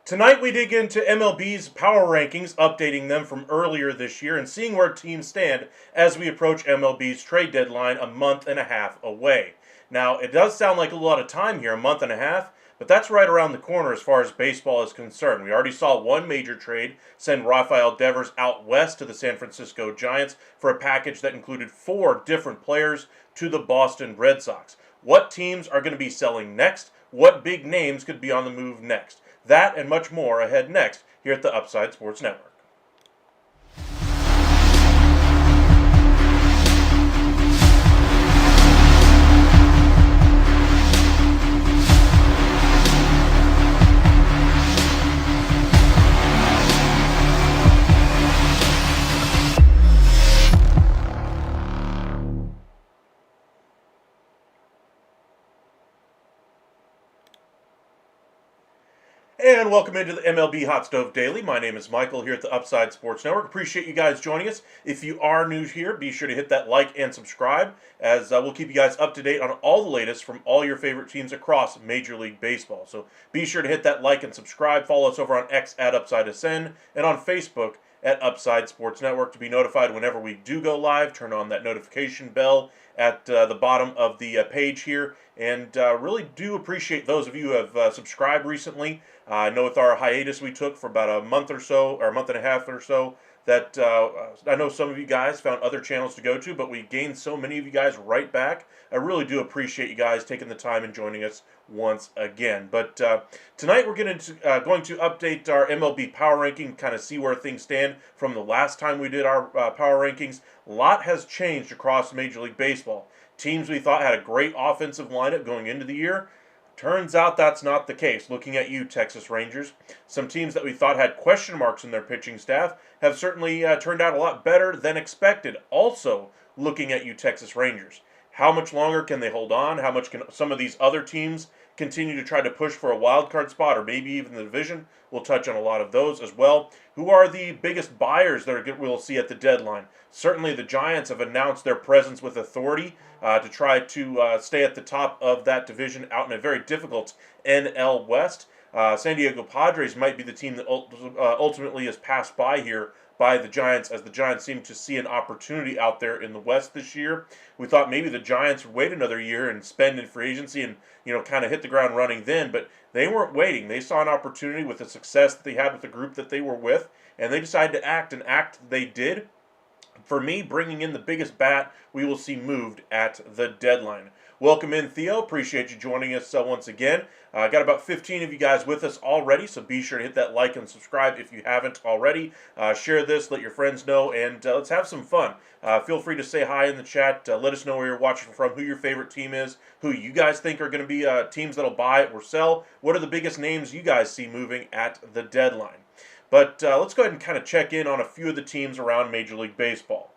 Tonight we dig into MLB's power rankings, updating them from earlier this year and seeing where teams stand as we approach MLB's trade deadline a month and a half away. Now, it does sound like a lot of time here, a month and a half, but that's right around the corner as far as baseball is concerned. We already saw one major trade send Rafael Devers out west to the San Francisco Giants for a package that included 4 different players to the Boston Red Sox. What teams are going to be selling next? What big names could be on the move next? That and much more ahead next here at the Upside Sports Network. And welcome into the MLB Hot Stove Daily. My name is Michael here at the Upside Sports Network. Appreciate you guys joining us. If you are new here, be sure to hit that like and subscribe, as we'll keep you guys up to date on all the latest from all your favorite teams across Major League Baseball. So be sure to hit that like and subscribe. Follow us over on X at UpsideSN and on Facebook at Upside Sports Network to be notified whenever we do go live. Turn on that notification bell at the bottom of the page here. And really do appreciate those of you who have subscribed recently. I know with our hiatus we took for about a month or so, or a month and a half or so, that I know some of you guys found other channels to go to, but we gained so many of you guys right back. I really do appreciate you guys taking the time and joining us once again. But tonight we're going to update our MLB power ranking, kind of see where things stand from the last time we did our power rankings. A lot has changed across Major League Baseball. Teams we thought had a great offensive lineup going into the year, turns out that's not the case. Looking at you, Texas Rangers. Some teams that we thought had question marks in their pitching staff have certainly turned out a lot better than expected. Also, looking at you, Texas Rangers. How much longer can they hold on? How much can some of these other teams continue to try to push for a wild card spot or maybe even the division? We'll touch on a lot of those as well. Who are the biggest buyers that we'll see at the deadline? Certainly the Giants have announced their presence with authority to try to stay at the top of that division out in a very difficult NL West. San Diego Padres might be the team that ultimately is passed by here by the Giants, as the Giants seem to see an opportunity out there in the West this year. We thought maybe the Giants would wait another year and spend in free agency and kind of hit the ground running then, but they weren't waiting. They saw an opportunity with the success that they had with the group that they were with, and they decided to act, and act they did. For me, bringing in the biggest bat we will see moved at the deadline. Welcome in, Theo. Appreciate you joining us once again. Got about 15 of you guys with us already, so be sure to hit that like and subscribe if you haven't already. Share this, let your friends know, and let's have some fun. Feel free to say hi in the chat. Let us know where you're watching from, who your favorite team is, who you guys think are going to be teams that'll buy or sell. What are the biggest names you guys see moving at the deadline? But let's go ahead and kind of check in on a few of the teams around Major League Baseball.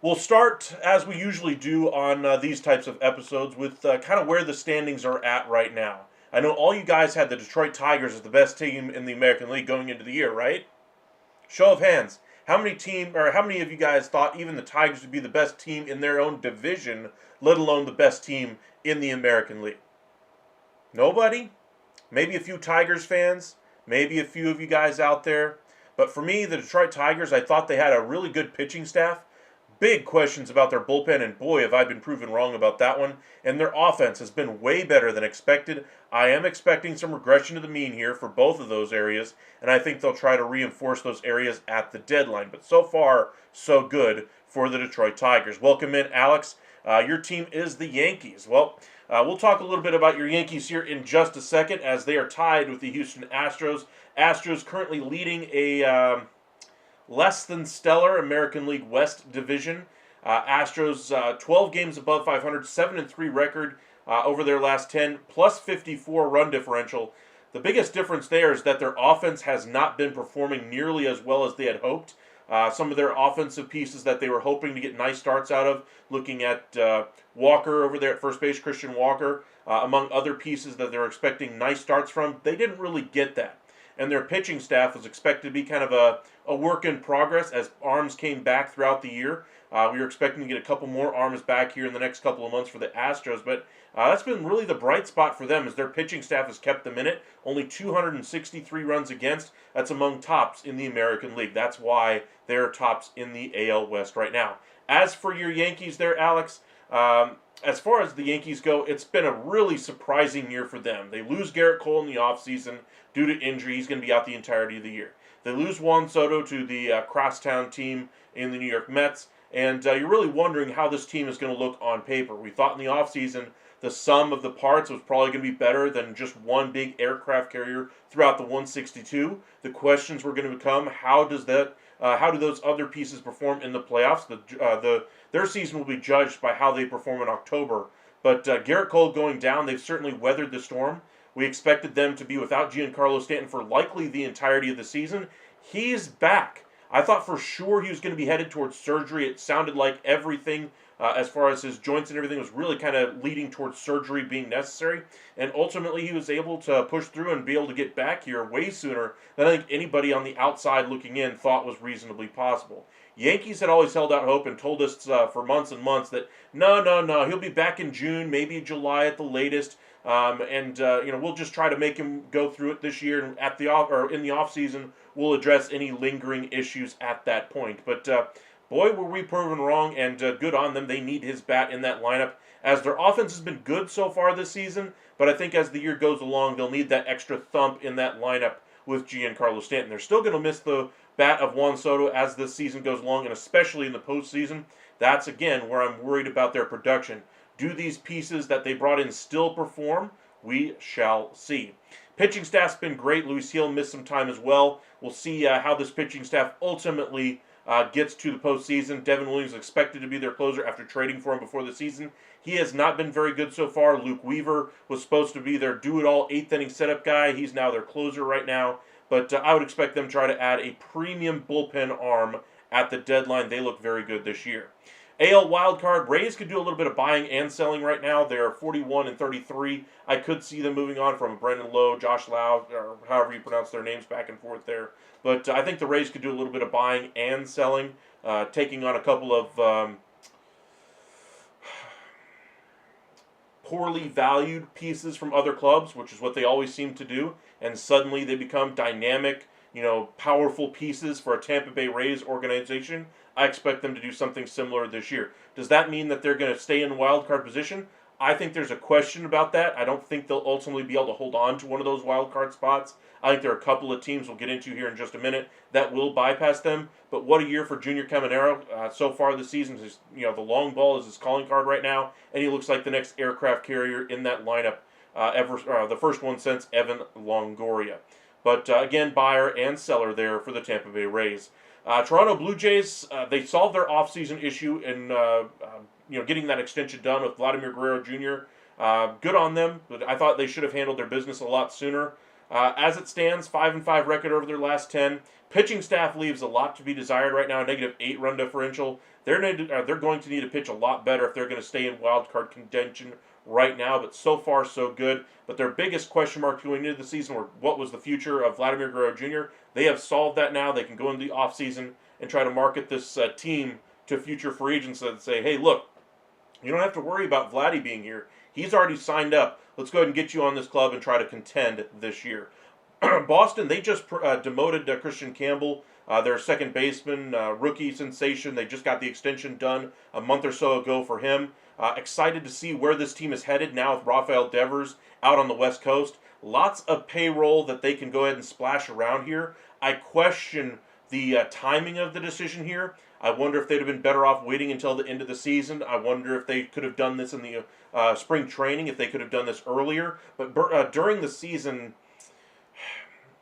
We'll start, as we usually do on these types of episodes, with kind of where the standings are at right now. I know all you guys had the Detroit Tigers as the best team in the American League going into the year, right? Show of hands. How many of you guys thought even the Tigers would be the best team in their own division, let alone the best team in the American League? Nobody? Maybe a few Tigers fans, maybe a few of you guys out there. But for me, the Detroit Tigers, I thought they had a really good pitching staff. Big questions about their bullpen, and boy, have I been proven wrong about that one. And their offense has been way better than expected. I am expecting some regression to the mean here for both of those areas, and I think they'll try to reinforce those areas at the deadline. But so far, so good for the Detroit Tigers. Welcome in, Alex. Your team is the Yankees. Well, we'll talk a little bit about your Yankees here in just a second, as they are tied with the Houston Astros. Astros currently leading a less than stellar American League West division. Astros 12 games above 500, 7-3 record over their last 10, plus 54 run differential. The biggest difference there is that their offense has not been performing nearly as well as they had hoped. Some of their offensive pieces that they were hoping to get nice starts out of, looking at Walker over there at first base, Christian Walker, among other pieces that they're expecting nice starts from, they didn't really get that. and their pitching staff was expected to be kind of a work in progress as arms came back throughout the year. We were expecting to get a couple more arms back here in the next couple of months for the Astros, but that's been really the bright spot for them as their pitching staff has kept them in it. Only 263 runs against. That's among tops in the American League. That's why they're tops in the AL West right now. As for your Yankees there, Alex, as far as the Yankees go, it's been a really surprising year for them. They lose Garrett Cole in the offseason due to injury. He's going to be out the entirety of the year. They lose Juan Soto to the crosstown team in the New York Mets. And you're really wondering how this team is going to look on paper. We thought in the offseason the sum of the parts was probably going to be better than just one big aircraft carrier throughout the 162. The questions were going to become, how do those other pieces perform in the playoffs? Their season will be judged by how they perform in October. But Garrett Cole going down, they've certainly weathered the storm. We expected them to be without Giancarlo Stanton for likely the entirety of the season. He's back. I thought for sure he was going to be headed towards surgery. It sounded like everything as far as his joints and everything was really kind of leading towards surgery being necessary. And ultimately he was able to push through and be able to get back here way sooner than I think anybody on the outside looking in thought was reasonably possible. Yankees had always held out hope and told us for months and months that no, he'll be back in June, maybe July at the latest. We'll just try to make him go through it this year, and in the off season, we'll address any lingering issues at that point. But boy, were we proven wrong, and good on them. They need his bat in that lineup, as their offense has been good so far this season. But I think as the year goes along, they'll need that extra thump in that lineup with Giancarlo Stanton. They're still going to miss the bat of Juan Soto as this season goes along, and especially in the postseason. That's again where I'm worried about their production. Do these pieces that they brought in still perform? We shall see. Pitching staff's been great. Luis Gil missed some time as well. We'll see how this pitching staff ultimately gets to the postseason. Devin Williams is expected to be their closer after trading for him before the season. He has not been very good so far. Luke Weaver was supposed to be their do-it-all eighth-inning setup guy. He's now their closer right now. But I would expect them to try to add a premium bullpen arm at the deadline. They look very good this year. AL wildcard, Rays could do a little bit of buying and selling right now. They're 41 and 33. I could see them moving on from Brendan Lowe, Josh Lau, or however you pronounce their names back and forth there. But I think the Rays could do a little bit of buying and selling, taking on a couple of poorly valued pieces from other clubs, which is what they always seem to do. And suddenly they become dynamic, powerful pieces for a Tampa Bay Rays organization. I expect them to do something similar this year. Does that mean that they're going to stay in wild card position? I think there's a question about that. I don't think they'll ultimately be able to hold on to one of those wild card spots. I think there are a couple of teams we'll get into here in just a minute that will bypass them. But what a year for Junior Caminero. So far this season, the long ball is his calling card right now, and he looks like the next aircraft carrier in that lineup, the first one since Evan Longoria. But again, buyer and seller there for the Tampa Bay Rays. Toronto Blue Jays, they solved their offseason issue in getting that extension done with Vladimir Guerrero Jr. Good on them, but I thought they should have handled their business a lot sooner. As it stands, 5-5 record over their last 10. Pitching staff leaves a lot to be desired right now. -8 run differential. They're going to need to pitch a lot better if they're going to stay in wild card contention right now. But so far, so good. But their biggest question mark going into the season were what was the future of Vladimir Guerrero Jr. They have solved that now. They can go into the offseason and try to market this team to future free agents and say, hey, look, you don't have to worry about Vladdy being here. He's already signed up. Let's go ahead and get you on this club and try to contend this year. Boston, they just demoted Christian Campbell, their second baseman, rookie sensation. They just got the extension done a month or so ago for him. Excited to see where this team is headed now with Rafael Devers out on the West Coast. Lots of payroll that they can go ahead and splash around here. I question the timing of the decision here. I wonder if they'd have been better off waiting until the end of the season. I wonder if they could have done this in the spring training, if they could have done this earlier. But during the season,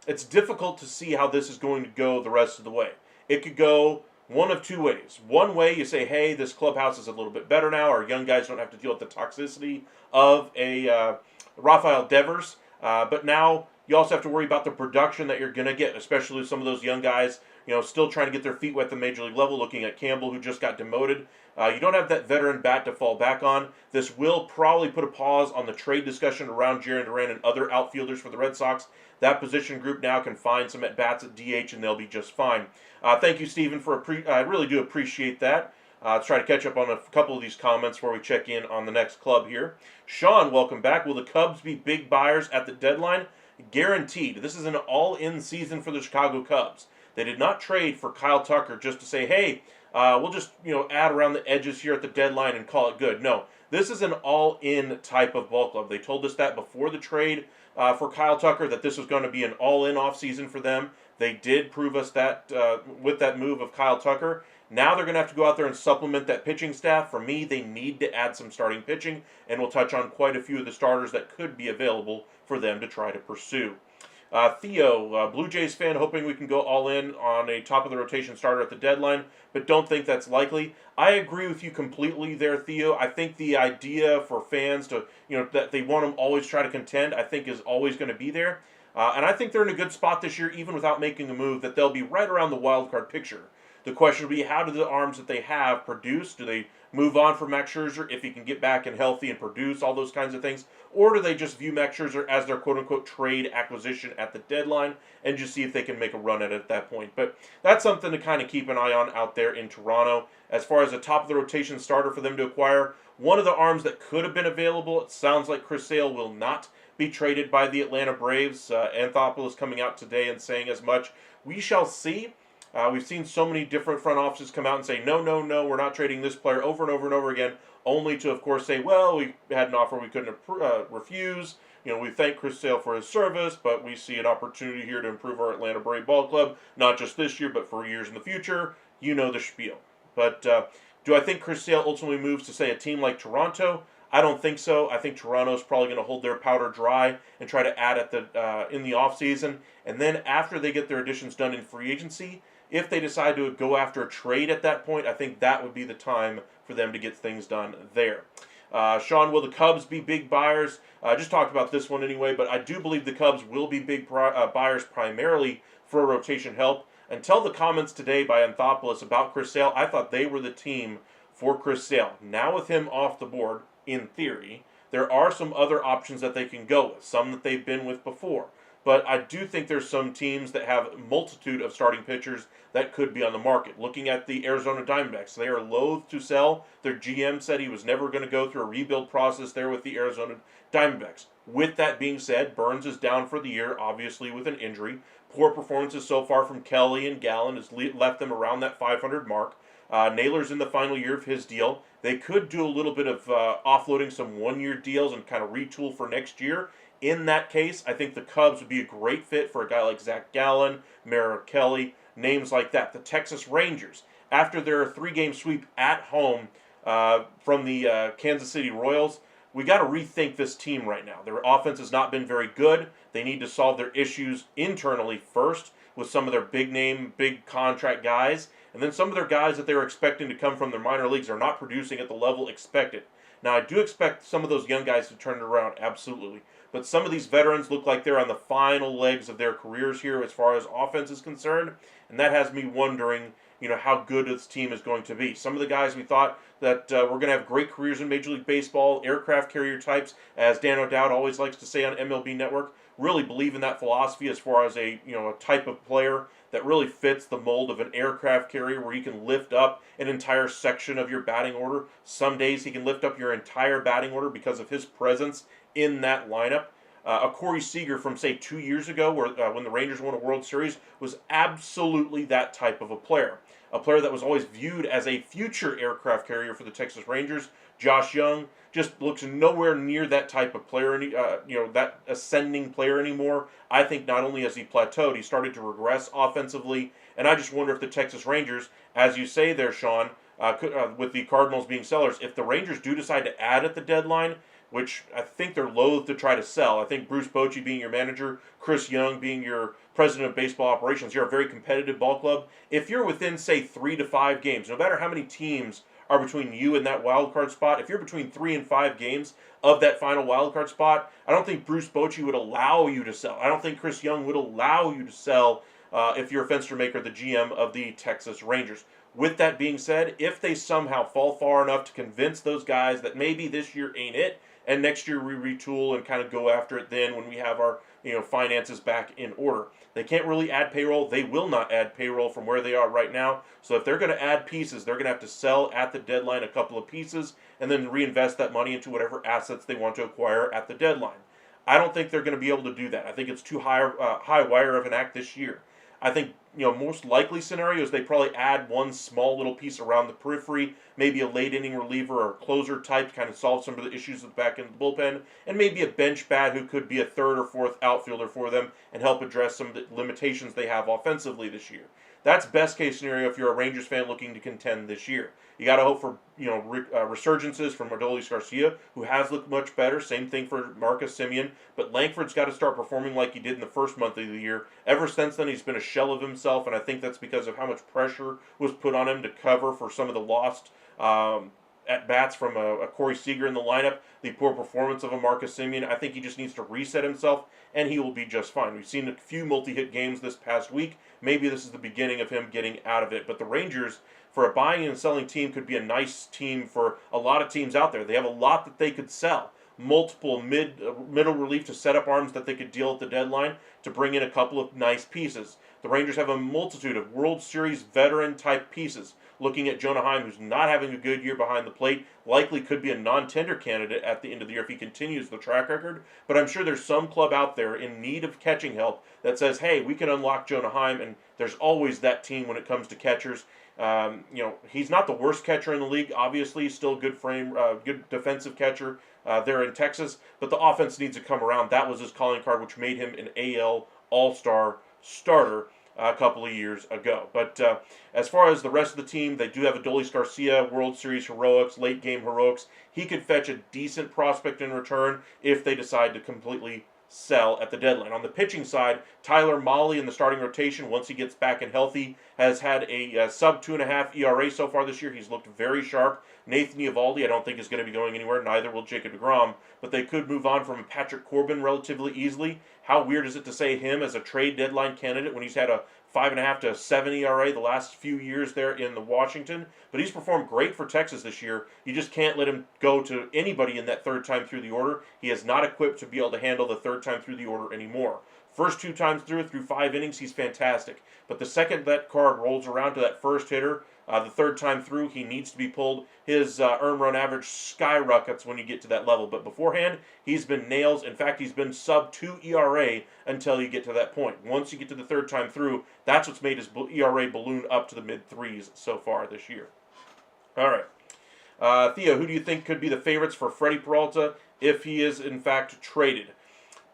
it's difficult to see how this is going to go the rest of the way. It could go one of two ways. One way, you say, hey, this clubhouse is a little bit better now. Our young guys don't have to deal with the toxicity of a Rafael Devers. But now you also have to worry about the production that you're going to get, especially with some of those young guys, still trying to get their feet wet at the major league level, looking at Campbell, who just got demoted. You don't have that veteran bat to fall back on. This will probably put a pause on the trade discussion around Jarren Duran and other outfielders for the Red Sox. That position group now can find some at-bats at DH, and they'll be just fine. Thank you, Stephen, I really do appreciate that. Let's try to catch up on a couple of these comments before we check in on the next club here. Sean, welcome back. Will the Cubs be big buyers at the deadline? Guaranteed. This is an all-in season for the Chicago Cubs. They did not trade for Kyle Tucker just to say, hey, we'll just add around the edges here at the deadline and call it good. No, this is an all-in type of ball club. They told us that before the trade for Kyle Tucker, that this was going to be an all-in offseason for them. They did prove us that with that move of Kyle Tucker. Now they're going to have to go out there and supplement that pitching staff. For me, they need to add some starting pitching, and we'll touch on quite a few of the starters that could be available for them to try to pursue. Theo, Blue Jays fan, hoping we can go all in on a top-of-the-rotation starter at the deadline, but don't think that's likely. I agree with you completely there, Theo. I think the idea for fans to, that they want them always try to contend, I think is always going to be there. And I think they're in a good spot this year, even without making a move, that they'll be right around the wild card picture. The question will be, how do the arms that they have produce? Do they move on from Max Scherzer if he can get back and healthy and produce all those kinds of things? Or do they just view Max Scherzer as their quote-unquote trade acquisition at the deadline and just see if they can make a run at it at that point? But that's something to kind of keep an eye on out there in Toronto. As far as a top-of-the-rotation starter for them to acquire, one of the arms that could have been available, it sounds like Chris Sale will not be traded by the Atlanta Braves. Anthopoulos coming out today and saying as much. We shall see. We've seen so many different front offices come out and say, no, we're not trading this player over and over and over again, only to, of course, say, well, we had an offer we couldn't refuse. We thank Chris Sale for his service, but we see an opportunity here to improve our Atlanta Brave ball club, not just this year, but for years in the future. You know the spiel. But do I think Chris Sale ultimately moves to, say, a team like Toronto? I don't think so. I think Toronto's probably going to hold their powder dry and try to add at in the offseason. And then after they get their additions done in free agency, if they decide to go after a trade at that point, I think that would be the time for them to get things done there. Sean, will the Cubs be big buyers? I just talked about this one anyway, but I do believe the Cubs will be big buyers primarily for rotation help. Until the comments today by Anthopoulos about Chris Sale, I thought they were the team for Chris Sale. Now with him off the board, in theory, there are some other options that they can go with, some that they've been with before. But I do think there's some teams that have a multitude of starting pitchers that could be on the market. Looking at the Arizona Diamondbacks, they are loath to sell. Their GM said he was never going to go through a rebuild process there with the Arizona Diamondbacks. With that being said, Burns is down for the year, obviously with an injury. Poor performances so far from Kelly and Gallen has left them around that 500 mark. Naylor's in the final year of his deal. They could do a little bit of offloading some one-year deals and kind of retool for next year. In that case, I think the Cubs would be a great fit for a guy like Zach Gallen, Merrill Kelly, names like that. The Texas Rangers, after their 3-game sweep at home from the Kansas City Royals, we got to rethink this team right now. Their offense has not been very good. They need to solve their issues internally first with some of their big-name, big-contract guys. And then some of their guys that they were expecting to come from their minor leagues are not producing at the level expected. Now, I do expect some of those young guys to turn it around, absolutely. But some of these veterans look like they're on the final legs of their careers here as far as offense is concerned. And that has me wondering, how good this team is going to be. Some of the guys we thought that were going to have great careers in Major League Baseball, aircraft carrier types, as Dan O'Dowd always likes to say on MLB Network, really believe in that philosophy as far as a type of player that really fits the mold of an aircraft carrier where you can lift up an entire section of your batting order. Some days he can lift up your entire batting order because of his presence in that lineup. A Corey Seager from, say, 2 years ago when the Rangers won a World Series was absolutely that type of a player. A player that was always viewed as a future aircraft carrier for the Texas Rangers. Josh Young just looks nowhere near that type of player, that ascending player anymore. I think not only has he plateaued, he started to regress offensively, and I just wonder if the Texas Rangers, as you say there, Sean, with the Cardinals being sellers, if the Rangers do decide to add at the deadline, which I think they're loath to try to sell. I think Bruce Bochy being your manager, Chris Young being your president of baseball operations, you're a very competitive ball club. If you're within, say, 3 to 5 games, no matter how many teams are between you and that wild card spot, if you're between 3 and 5 games of that final wild card spot, I don't think Bruce Bochy would allow you to sell. I don't think Chris Young would allow you to sell if you're a Fenstermaker, the GM of the Texas Rangers. With that being said, if they somehow fall far enough to convince those guys that maybe this year ain't it, and next year we retool and kind of go after it then when we have our finances back in order. They can't really add payroll. They will not add payroll from where they are right now. So if they're going to add pieces, they're going to have to sell at the deadline a couple of pieces and then reinvest that money into whatever assets they want to acquire at the deadline. I don't think they're going to be able to do that. I think it's too high wire of an act this year. I think most likely scenarios they probably add one small little piece around the periphery, maybe a late inning reliever or closer type to kind of solve some of the issues at the back end of the bullpen, and maybe a bench bat who could be a third or fourth outfielder for them and help address some of the limitations they have offensively this year. That's best case scenario if you're a Rangers fan looking to contend this year. You got to hope for resurgences from Adolis Garcia, who has looked much better. Same thing for Marcus Semien. But Langford's got to start performing like he did in the first month of the year. Ever since then, he's been a shell of himself, and I think that's because of how much pressure was put on him to cover for some of the lost at-bats from a Corey Seager in the lineup, the poor performance of a Marcus Semien. I think he just needs to reset himself, and he will be just fine. We've seen a few multi-hit games this past week. Maybe this is the beginning of him getting out of it. But the Rangers, for a buying and selling team, could be a nice team for a lot of teams out there. They have a lot that they could sell. Multiple middle relief to set up arms that they could deal at the deadline to bring in a couple of nice pieces. The Rangers have a multitude of World Series veteran-type pieces. Looking at Jonah Heim, who's not having a good year behind the plate, likely could be a non-tender candidate at the end of the year if he continues the track record. But I'm sure there's some club out there in need of catching help that says, hey, we can unlock Jonah Heim, and there's always that team when it comes to catchers. He's not the worst catcher in the league. Obviously, he's still a good defensive catcher there in Texas. But the offense needs to come around. That was his calling card, which made him an AL All-Star starter a couple of years ago. But as far as the rest of the team, they do have Adolis Garcia, World Series heroics, late game heroics. He could fetch a decent prospect in return if they decide to completely sell at the deadline. On the pitching side, Tyler Mahle in the starting rotation, once he gets back and healthy, has had a sub 2.5 ERA so far this year. He's looked very sharp. Nathan Eovaldi, I don't think is going to be going anywhere. Neither will Jacob deGrom. But they could move on from Patrick Corbin relatively easily. How weird is it to say him as a trade deadline candidate when he's had a 5.5 to 7 ERA the last few years there in the Washington? But he's performed great for Texas this year. You just can't let him go to anybody in that third time through the order. He is not equipped to be able to handle the third time through the order anymore. First 2 times through 5 innings, he's fantastic. But the second that card rolls around to that first hitter, the third time through, he needs to be pulled. His earned run average skyrockets when you get to that level. But beforehand, he's been nails. In fact, he's been sub 2 ERA until you get to that point. Once you get to the third time through, that's what's made his ERA balloon up to the mid-3s so far this year. All right. Theo, who do you think could be the favorites for Freddie Peralta if he is, in fact, traded?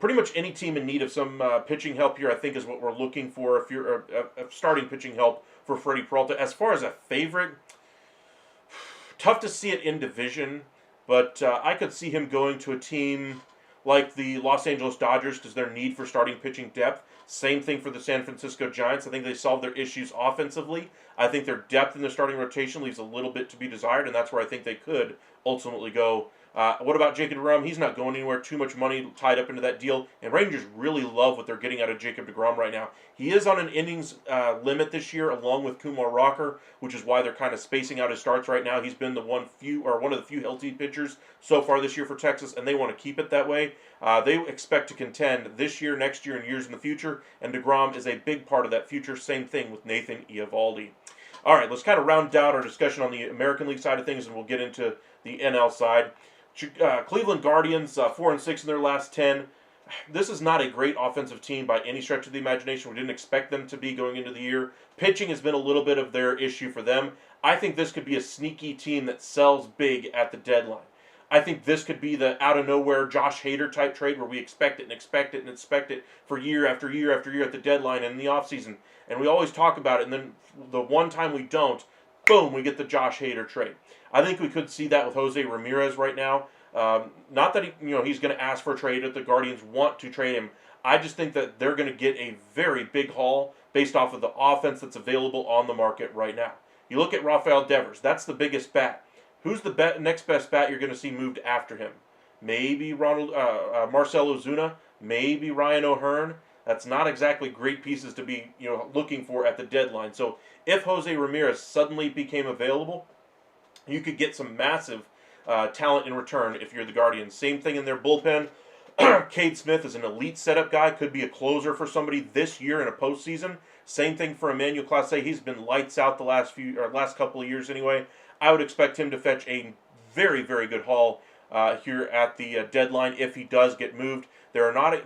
Pretty much any team in need of some pitching help here, I think, is what we're looking for if you're starting pitching help for Freddie Peralta. As far as a favorite, tough to see it in division, but I could see him going to a team like the Los Angeles Dodgers because their need for starting pitching depth. Same thing for the San Francisco Giants. I think they solved their issues offensively. I think their depth in the starting rotation leaves a little bit to be desired, and that's where I think they could ultimately go. What about Jacob deGrom? He's not going anywhere. Too much money tied up into that deal. And Rangers really love what they're getting out of Jacob deGrom right now. He is on an innings limit this year, along with Kumar Rocker, which is why they're kind of spacing out his starts right now. He's been one of the few healthy pitchers so far this year for Texas, and they want to keep it that way. They expect to contend this year, next year, and years in the future. And deGrom is a big part of that future. Same thing with Nathan Eovaldi. All right, let's kind of round out our discussion on the American League side of things, and we'll get into the NL side. Cleveland Guardians, 4-6 in their last 10. This is not a great offensive team by any stretch of the imagination. We didn't expect them to be going into the year. Pitching has been a little bit of their issue for them. I think this could be a sneaky team that sells big at the deadline. I think this could be the out-of-nowhere Josh Hader type trade where we expect it and expect it and expect it for year after year after year at the deadline and in the offseason. And we always talk about it, and then the one time we don't, boom, we get the Josh Hader trade. I think we could see that with Jose Ramirez right now. Not that he's going to ask for a trade if the Guardians want to trade him. I just think that they're going to get a very big haul based off of the offense that's available on the market right now. You look at Rafael Devers. That's the biggest bat. Who's the next best bat you're going to see moved after him? Maybe Marcell Ozuna. Maybe Ryan O'Hearn. That's not exactly great pieces to be looking for at the deadline. So if Jose Ramirez suddenly became available, you could get some massive talent in return if you're the Guardians. Same thing in their bullpen. Cade Smith is an elite setup guy, could be a closer for somebody this year in a postseason. Same thing for Emmanuel Clase. He's been lights out the last couple of years anyway. I would expect him to fetch a very, very good haul here at the deadline if he does get moved. There are not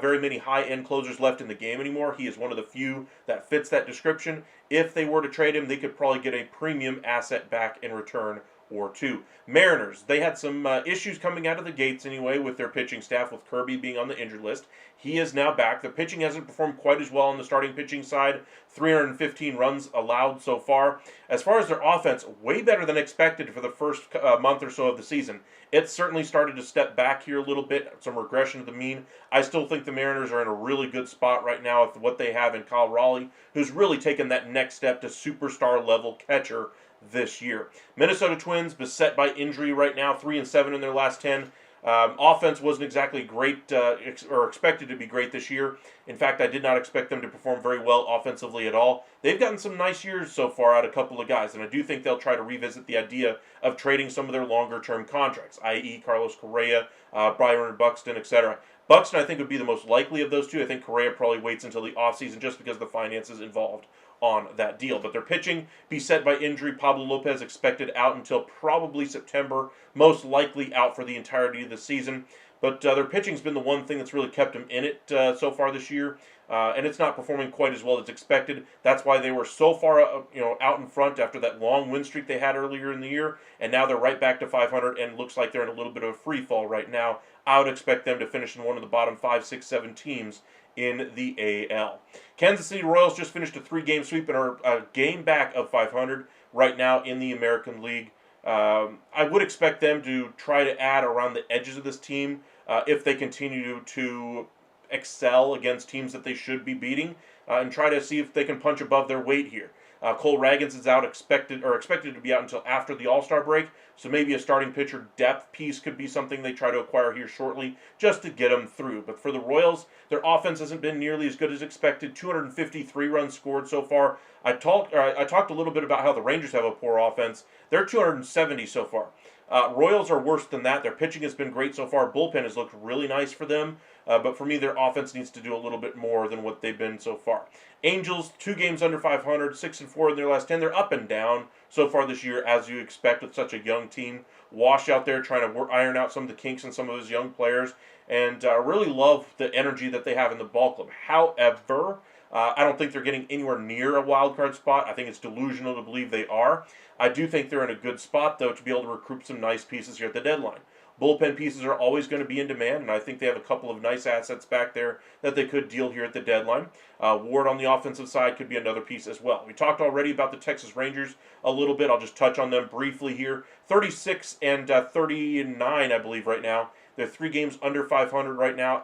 very many high-end closers left in the game anymore. He is one of the few that fits that description. If they were to trade him, they could probably get a premium asset back in return or two. Mariners, they had some issues coming out of the gates anyway with their pitching staff, with Kirby being on the injured list. He is now back. The pitching hasn't performed quite as well on the starting pitching side. 315 runs allowed so far. As far as their offense, way better than expected for the first month or so of the season. It's certainly started to step back here a little bit, some regression to the mean. I still think the Mariners are in a really good spot right now with what they have in Kyle Raleigh, who's really taken that next step to superstar level catcher this year. Minnesota Twins beset by injury right now, 3-7 in their last 10. Offense wasn't exactly great or expected to be great this year. In fact, I did not expect them to perform very well offensively at all. They've gotten some nice years so far out of a couple of guys, and I do think they'll try to revisit the idea of trading some of their longer-term contracts, i.e. Carlos Correa, Byron Buxton, etc. Buxton, I think, would be the most likely of those two. I think Correa probably waits until the offseason just because of the finances involved on that deal. But their pitching beset by injury. Pablo Lopez expected out until probably September, most likely out for the entirety of the season. But their pitching's been the one thing that's really kept them in it so far this year. And it's not performing quite as well as expected. That's why they were so far out in front after that long win streak they had earlier in the year. And now they're right back to 500 and looks like they're in a little bit of a free fall right now. I would expect them to finish in one of the bottom 5, 6, 7 teams in the AL. Kansas City Royals just finished a 3-game sweep and are a game back of 500 right now in the American League. I would expect them to try to add around the edges of this team if they continue to excel against teams that they should be beating and try to see if they can punch above their weight here. Cole Ragans is expected to be out until after the All-Star break, so maybe a starting pitcher depth piece could be something they try to acquire here shortly just to get them through. But for the Royals, their offense hasn't been nearly as good as expected. 253 runs scored so far. I talked a little bit about how the Rangers have a poor offense. They're 270 so far. Royals are worse than that. Their pitching has been great so far. Bullpen has looked really nice for them. But for me, their offense needs to do a little bit more than what they've been so far. Angels, 2 games under 500, 6-4 in their last 10. They're up and down so far this year, as you expect with such a young team. Wash out there trying to iron out some of the kinks in some of his young players. And really love the energy that they have in the ball club. However, I don't think they're getting anywhere near a wild card spot. I think it's delusional to believe they are. I do think they're in a good spot, though, to be able to recruit some nice pieces here at the deadline. Bullpen pieces are always going to be in demand, and I think they have a couple of nice assets back there that they could deal here at the deadline. Ward on the offensive side could be another piece as well. We talked already about the Texas Rangers a little bit. I'll just touch on them briefly here. 36 and 39, I believe, right now. They're 3 games under 500 right now.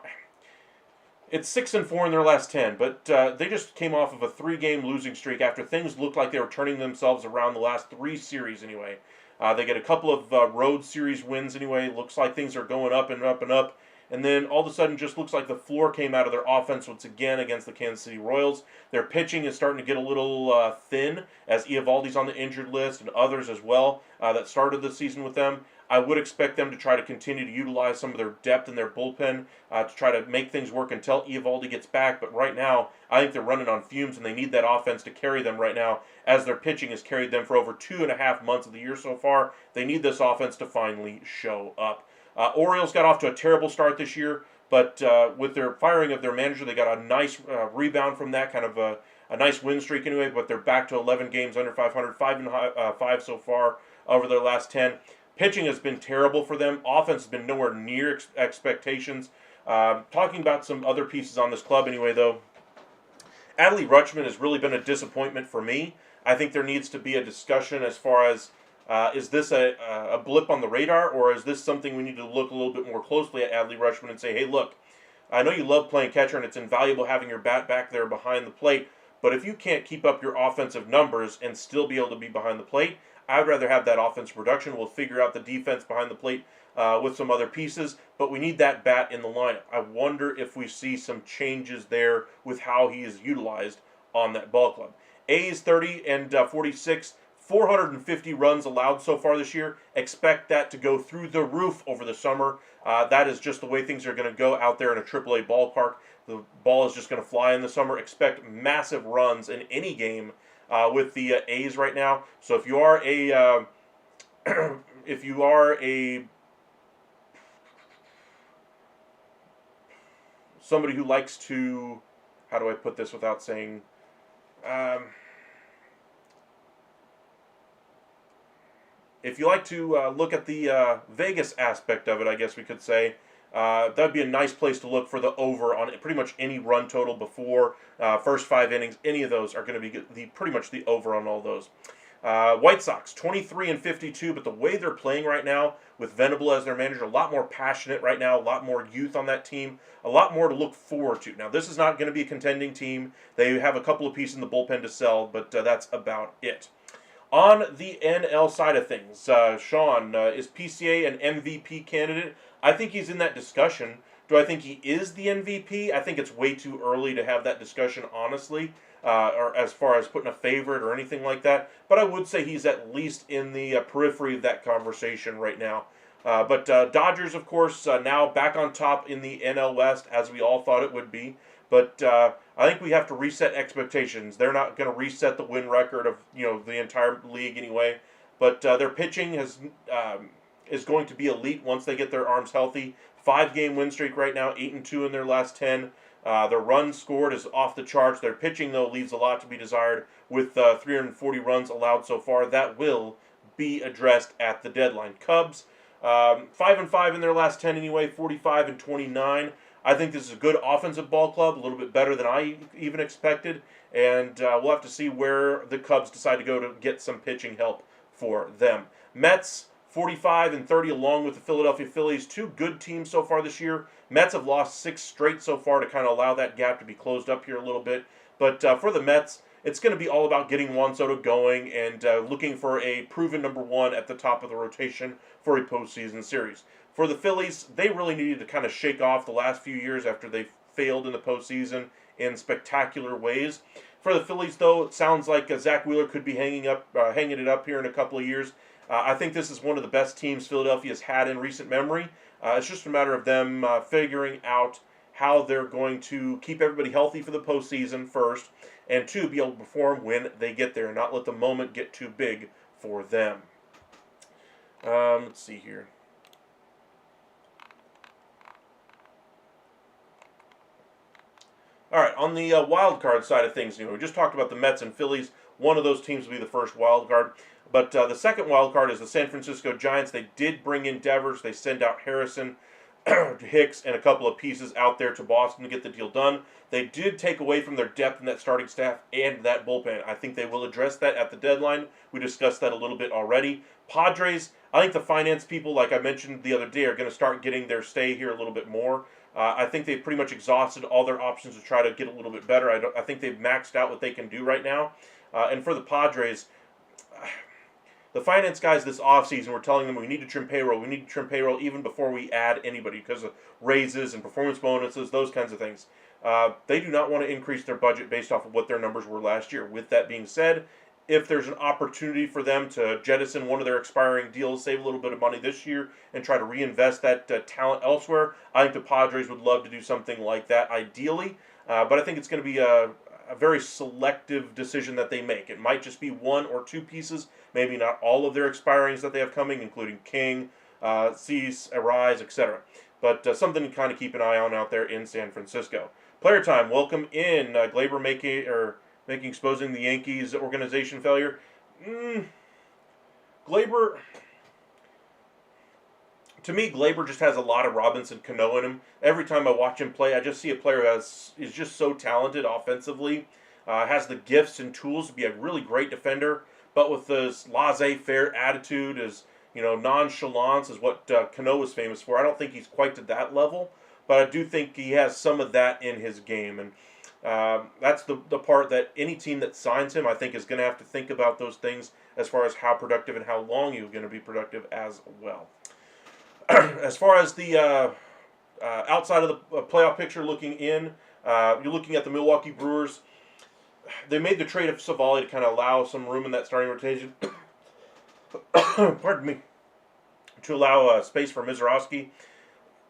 It's 6-4 in their last 10, but they just came off of a 3-game losing streak after things looked like they were turning themselves around the last 3 series anyway. They get a couple of road series wins anyway. Looks like things are going up and up and up. And then all of a sudden just looks like the floor came out of their offense once again against the Kansas City Royals. Their pitching is starting to get a little thin as Eovaldi's on the injured list and others as well that started the season with them. I would expect them to try to continue to utilize some of their depth in their bullpen to try to make things work until Eovaldi gets back. But right now, I think they're running on fumes, and they need that offense to carry them right now, as their pitching has carried them for over 2.5 months of the year so far. They need this offense to finally show up. Orioles got off to a terrible start this year, but with their firing of their manager, they got a nice rebound from that, kind of a nice win streak anyway, but they're back to 11 games under 500, 5-5 so far over their last 10. Pitching has been terrible for them. Offense has been nowhere near expectations. Talking about some other pieces on this club anyway, though, Adley Rutschman has really been a disappointment for me. I think there needs to be a discussion as far as is this a blip on the radar, or is this something we need to look a little bit more closely at Adley Rutschman and say, hey, look, I know you love playing catcher and it's invaluable having your bat back there behind the plate, but if you can't keep up your offensive numbers and still be able to be behind the plate, I'd rather have that offensive production. We'll figure out the defense behind the plate with some other pieces, but we need that bat in the lineup. I wonder if we see some changes there with how he is utilized on that ball club. A's 30 and 46, 450 runs allowed so far this year. Expect that to go through the roof over the summer. That is just the way things are going to go out there in a AAA ballpark. The ball is just going to fly in the summer. Expect massive runs in any game with the A's right now. So if you are a if you are a somebody who likes to, how do I put this without saying, if you like to look at the Vegas aspect of it, I guess we could say, that would be a nice place to look for the over on pretty much any run total before first 5 innings. Any of those are going to be pretty much the over on all those. White Sox, 23 and 52, but the way they're playing right now with Venable as their manager, a lot more passionate right now, a lot more youth on that team, a lot more to look forward to. Now, this is not going to be a contending team. They have a couple of pieces in the bullpen to sell, but that's about it. On the NL side of things, Sean, is PCA an MVP candidate? I think he's in that discussion. Do I think he is the MVP? I think it's way too early to have that discussion, honestly, or as far as putting a favorite or anything like that. But I would say he's at least in the periphery of that conversation right now. But Dodgers, of course, now back on top in the NL West, as we all thought it would be. But I think we have to reset expectations. They're not going to reset the win record of the entire league anyway. But their pitching is going to be elite once they get their arms healthy. 5-game win streak right now, 8-2 in their last 10. Their runs scored is off the charts. Their pitching, though, leaves a lot to be desired with 340 runs allowed so far. That will be addressed at the deadline. Cubs, 5-5 in their last 10 anyway, 45 and 29. I think this is a good offensive ball club, a little bit better than I even expected, and we'll have to see where the Cubs decide to go to get some pitching help for them. Mets, 45 and 30 along with the Philadelphia Phillies. 2 good teams so far this year. Mets have lost 6 straight so far to kind of allow that gap to be closed up here a little bit. But for the Mets, it's going to be all about getting Juan Soto going and looking for a proven number 1 at the top of the rotation for a postseason series. For the Phillies, they really needed to kind of shake off the last few years after they failed in the postseason in spectacular ways. For the Phillies, though, it sounds like Zach Wheeler could be hanging it up here in a couple of years. I think this is one of the best teams Philadelphia's had in recent memory. It's just a matter of them figuring out how they're going to keep everybody healthy for the postseason first, and 2, be able to perform when they get there and not let the moment get too big for them. Let's see here. All right, on the wild card side of things, we just talked about the Mets and Phillies. One of those teams will be the first wild card. But the second wild card is the San Francisco Giants. They did bring in Devers. They send out Harrison, Hicks, and a couple of pieces out there to Boston to get the deal done. They did take away from their depth in that starting staff and that bullpen. I think they will address that at the deadline. We discussed that a little bit already. Padres, I think the finance people, like I mentioned the other day, are going to start getting their stay here a little bit more. I think they've pretty much exhausted all their options to try to get a little bit better. I think they've maxed out what they can do right now. And for the Padres, the finance guys this offseason were telling them we need to trim payroll. We need to trim payroll even before we add anybody because of raises and performance bonuses, those kinds of things. They do not want to increase their budget based off of what their numbers were last year. With that being said, if there's an opportunity for them to jettison one of their expiring deals, save a little bit of money this year, and try to reinvest that talent elsewhere, I think the Padres would love to do something like that ideally. But I think it's going to be a very selective decision that they make. It might just be 1 or 2 pieces, maybe not all of their expirings that they have coming, including King, Cease, Arise, etc. But something to kind of keep an eye on out there in San Francisco. Player time, welcome in. Gleyber exposing the Yankees' organization failure. Gleyber, to me, Gleyber just has a lot of Robinson Cano in him. Every time I watch him play, I just see a player who is just so talented offensively, has the gifts and tools to be a really great defender, but with this laissez-faire attitude, his nonchalance is what Cano is famous for. I don't think he's quite to that level, but I do think he has some of that in his game, and that's the part that any team that signs him, I think, is going to have to think about those things as far as how productive and how long he's going to be productive as well. As far as the outside of the playoff picture looking in, you're looking at the Milwaukee Brewers. They made the trade of Savali to kind of allow some room in that starting rotation. Pardon me. To allow space for Mizorowski.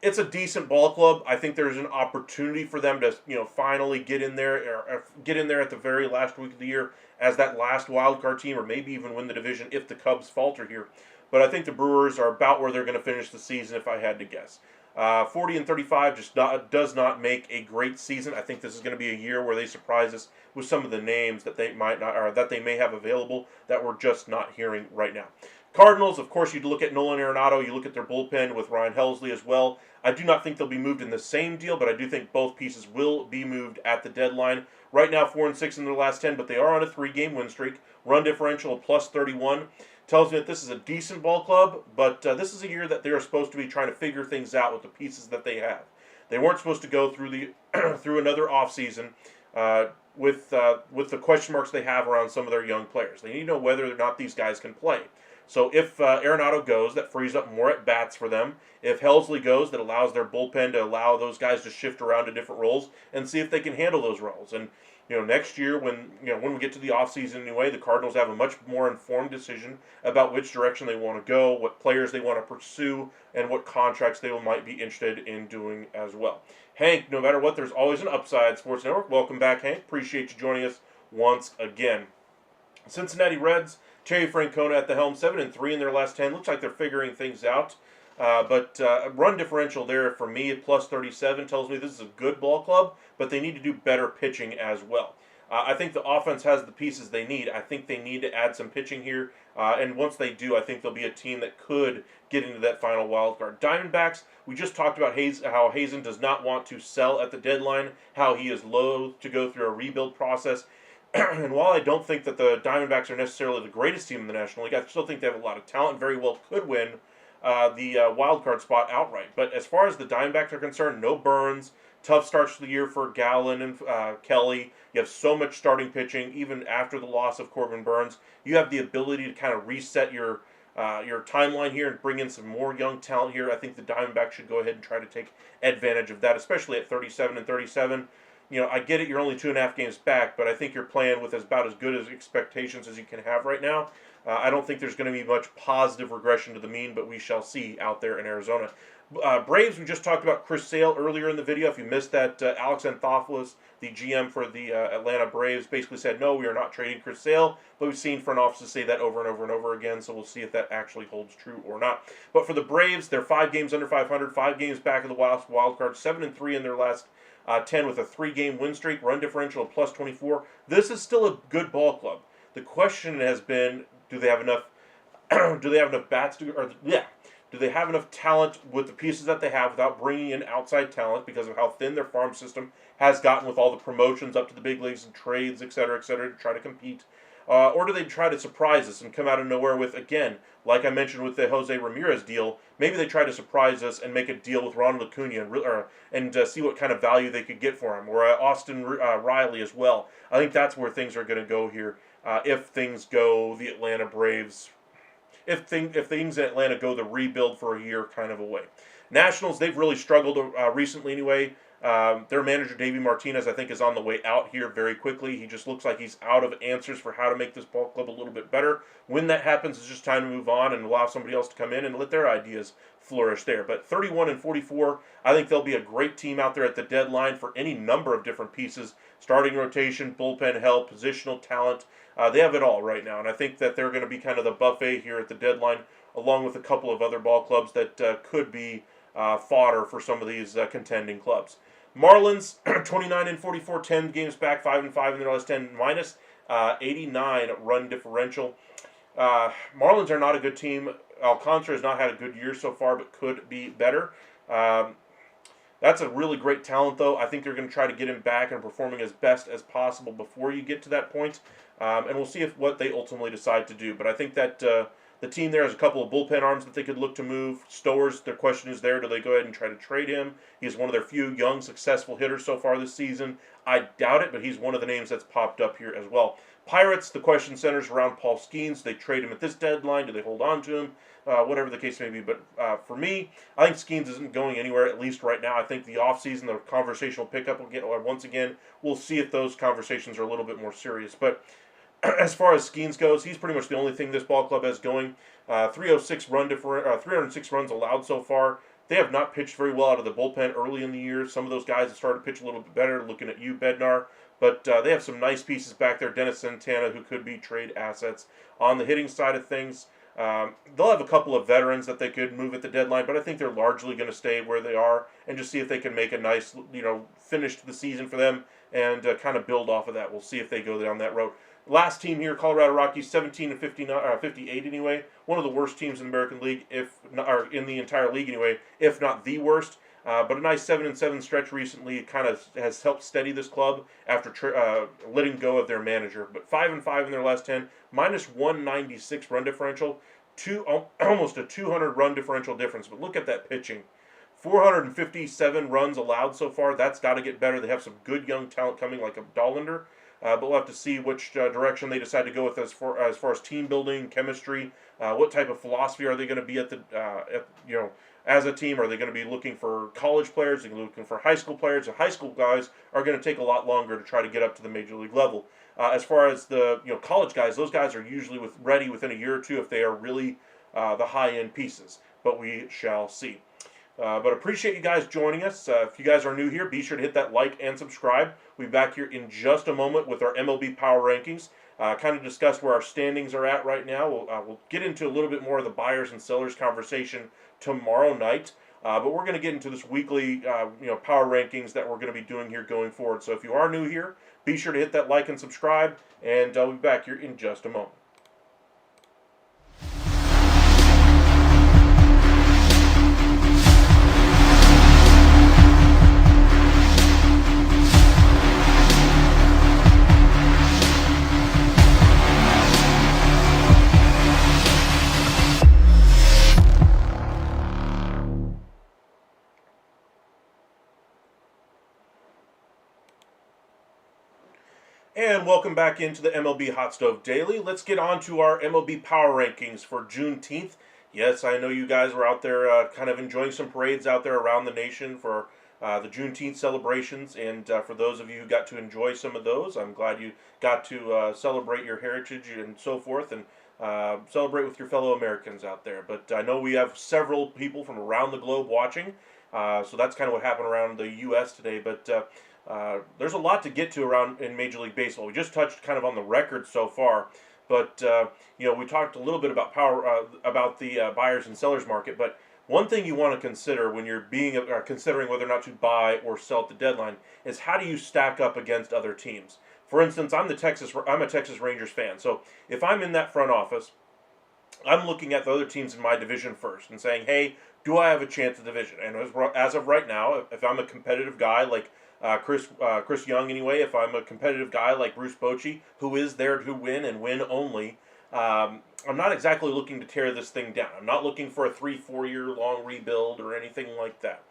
It's a decent ball club. I think there's an opportunity for them to, finally get in there, or get in there at the very last week of the year as that last wild card team, or maybe even win the division if the Cubs falter here. But I think the Brewers are about where they're going to finish the season, if I had to guess. 40-35 does not make a great season. I think this is going to be a year where they surprise us with some of the names that they might not, or that they may have available that we're just not hearing right now. Cardinals, of course, you look at Nolan Arenado, you look at their bullpen with Ryan Helsley as well. I do not think they'll be moved in the same deal, but I do think both pieces will be moved at the deadline. Right now, 4-6 in their last 10, but they are on a 3-game win streak. Run differential of plus 31 tells me that this is a decent ball club, but this is a year that they are supposed to be trying to figure things out with the pieces that they have. They weren't supposed to go through the through another offseason with the question marks they have around some of their young players. They need to know whether or not these guys can play. So if Arenado goes, that frees up more at-bats for them. If Helsley goes, that allows their bullpen to allow those guys to shift around to different roles and see if they can handle those roles. And next year when we get to the offseason anyway, the Cardinals have a much more informed decision about which direction they want to go, what players they want to pursue, and what contracts they might be interested in doing as well. Hank, no matter what, there's always an upside. Sports Network, welcome back, Hank. Appreciate you joining us once again. Cincinnati Reds, Terry Francona at the helm, 7-3 in their last 10. Looks like they're figuring things out. But run differential there for me at plus 37 tells me this is a good ball club, but they need to do better pitching as well. I think the offense has the pieces they need. I think they need to add some pitching here. And once they do, I think they'll be a team that could get into that final wild card. Diamondbacks, we just talked about how Hazen does not want to sell at the deadline, how he is loath to go through a rebuild process. And while I don't think that the Diamondbacks are necessarily the greatest team in the National League, I still think they have a lot of talent, very well could win the wild card spot outright. But as far as the Diamondbacks are concerned, no Burns, tough starts to the year for Gallen and Kelly. You have so much starting pitching, even after the loss of Corbin Burns. You have the ability to kind of reset your timeline here and bring in some more young talent here. I think the Diamondbacks should go ahead and try to take advantage of that, especially at 37-37. I get it, you're only 2.5 games back, but I think you're playing with about as good as expectations as you can have right now. I don't think there's going to be much positive regression to the mean, but we shall see out there in Arizona. Braves, we just talked about Chris Sale earlier in the video. If you missed that, Alex Anthopoulos, the GM for the Atlanta Braves, basically said, no, we are not trading Chris Sale, but we've seen front offices say that over and over and over again, so we'll see if that actually holds true or not. But for the Braves, they're 5 games under 500, 5 games back of the wild card, 7-3 in their last 10 with a 3-game win streak, run differential of plus 24. This is still a good ball club. The question has been, do they have enough bats do they have enough talent with the pieces that they have without bringing in outside talent because of how thin their farm system has gotten with all the promotions up to the big leagues and trades, et cetera, to try to compete? Or do they try to surprise us and come out of nowhere with, again, like I mentioned with the Jose Ramirez deal, maybe they try to surprise us and make a deal with Ronald Acuna and see what kind of value they could get for him, or Austin Riley as well. I think that's where things are going to go here if things go the Atlanta Braves, if things in Atlanta go the rebuild for a year kind of a way. Nationals, they've really struggled recently anyway. Their manager, Davey Martinez, I think is on the way out here very quickly. He just looks like he's out of answers for how to make this ball club a little bit better. When that happens, it's just time to move on and allow somebody else to come in and let their ideas flourish there. But 31-44, I think they'll be a great team out there at the deadline for any number of different pieces. Starting rotation, bullpen help, positional talent. They have it all right now. And I think that they're going to be kind of the buffet here at the deadline, along with a couple of other ball clubs that could be fodder for some of these contending clubs. Marlins, 29-44, 10 games back, 5-5 in their last 10, minus 89 run differential. Marlins are not a good team. Alcantara has not had a good year so far, but could be better. That's a really great talent, though. I think they're going to try to get him back and performing as best as possible before you get to that point. And we'll see what they ultimately decide to do. But I think that the team there has a couple of bullpen arms that they could look to move. Stowers, their question is there. Do they go ahead and try to trade him? He's one of their few young, successful hitters so far this season. I doubt it, but he's one of the names that's popped up here as well. Pirates, the question centers around Paul Skeens. Do they trade him at this deadline? Do they hold on to him? Whatever the case may be. But for me, I think Skeens isn't going anywhere, at least right now. I think the offseason, the conversation will pick up again. Once again, we'll see if those conversations are a little bit more serious. But as far as Skeens goes, he's pretty much the only thing this ball club has going. 306 runs allowed so far. They have not pitched very well out of the bullpen early in the year. Some of those guys have started to pitch a little bit better, looking at you, Bednar. But they have some nice pieces back there. Dennis Santana, who could be trade assets. On the hitting side of things, they'll have a couple of veterans that they could move at the deadline, but I think they're largely going to stay where they are and just see if they can make a nice, finish to the season for them and kind of build off of that. We'll see if they go down that road. Last team here, Colorado Rockies, 58 anyway. One of the worst teams in the American League, or in the entire league anyway, if not the worst. But a nice 7-7 stretch recently kind of has helped steady this club after letting go of their manager. But 5-5 in their last 10, minus 196 run differential, almost a 200 run differential difference. But look at that pitching. 457 runs allowed so far. That's got to get better. They have some good young talent coming, like a Dollander. But we'll have to see which direction they decide to go with as far as team building, chemistry. What type of philosophy are they going to be as a team? Are they going to be looking for college players? Are they looking for high school players? The high school guys are going to take a lot longer to try to get up to the major league level. As far as the college guys, those guys are usually ready within a year or two if they are really the high end pieces. But we shall see. But appreciate you guys joining us. If you guys are new here, be sure to hit that like and subscribe. We'll be back here in just a moment with our MLB Power Rankings. Kind of discuss where our standings are at right now. We'll get into a little bit more of the buyers and sellers conversation tomorrow night. But we're going to get into this weekly power rankings that we're going to be doing here going forward. So if you are new here, be sure to hit that like and subscribe. And we'll be back here in just a moment. And welcome back into the MLB Hot Stove Daily. Let's get on to our MLB Power Rankings for Juneteenth. Yes, I know you guys were out there kind of enjoying some parades out there around the nation for the Juneteenth celebrations. And for those of you who got to enjoy some of those, I'm glad you got to celebrate your heritage and so forth and celebrate with your fellow Americans out there. But I know we have several people from around the globe watching. So that's kind of what happened around the U.S. today. But there's a lot to get to around in Major League Baseball. We just touched kind of on the record so far, but we talked a little bit about about the buyers and sellers market. But one thing you want to consider when you're considering whether or not to buy or sell at the deadline is how do you stack up against other teams. For instance, I'm a Texas Rangers fan, so if I'm in that front office, I'm looking at the other teams in my division first and saying, hey, do I have a chance at the division? And as of right now, if I'm a competitive guy like Chris Young anyway, if I'm a competitive guy like Bruce Bochy, who is there to win and win only, I'm not exactly looking to tear this thing down. I'm not looking for a 3-4 year long rebuild or anything like that.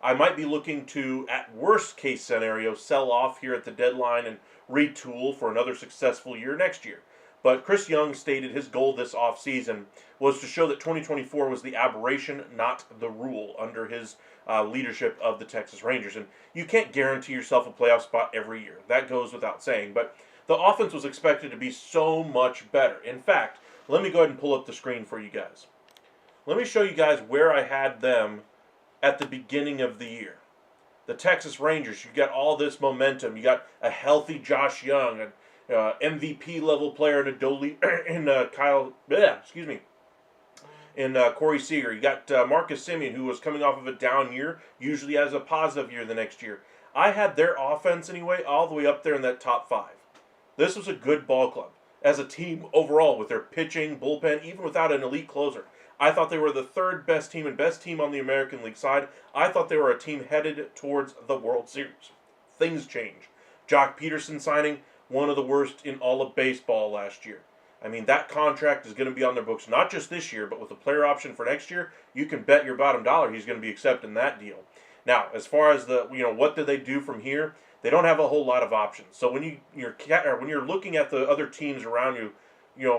I might be looking to, at worst case scenario, sell off here at the deadline and retool for another successful year next year. But Chris Young stated his goal this offseason was to show that 2024 was the aberration, not the rule, under his leadership of the Texas Rangers. And you can't guarantee yourself a playoff spot every year. That goes without saying. But the offense was expected to be so much better. In fact, let me go ahead and pull up the screen for you guys. Let me show you guys where I had them at the beginning of the year. The Texas Rangers, you got all this momentum. You got a healthy Josh Young, an MVP level player in Corey Seager. You got Marcus Semien, who was coming off of a down year, usually has a positive year the next year. I had their offense anyway all the way up there in that top 5. This was a good ball club as a team overall with their pitching, bullpen, even without an elite closer. I thought they were the third best team and best team on the American League side. I thought they were a team headed towards the World Series. Things change. Jock Peterson signing, one of the worst in all of baseball last year. I mean, that contract is going to be on their books not just this year, but with a player option for next year, you can bet your bottom dollar he's going to be accepting that deal. Now, as far as the what do they do from here, they don't have a whole lot of options. So when you're looking at the other teams around you,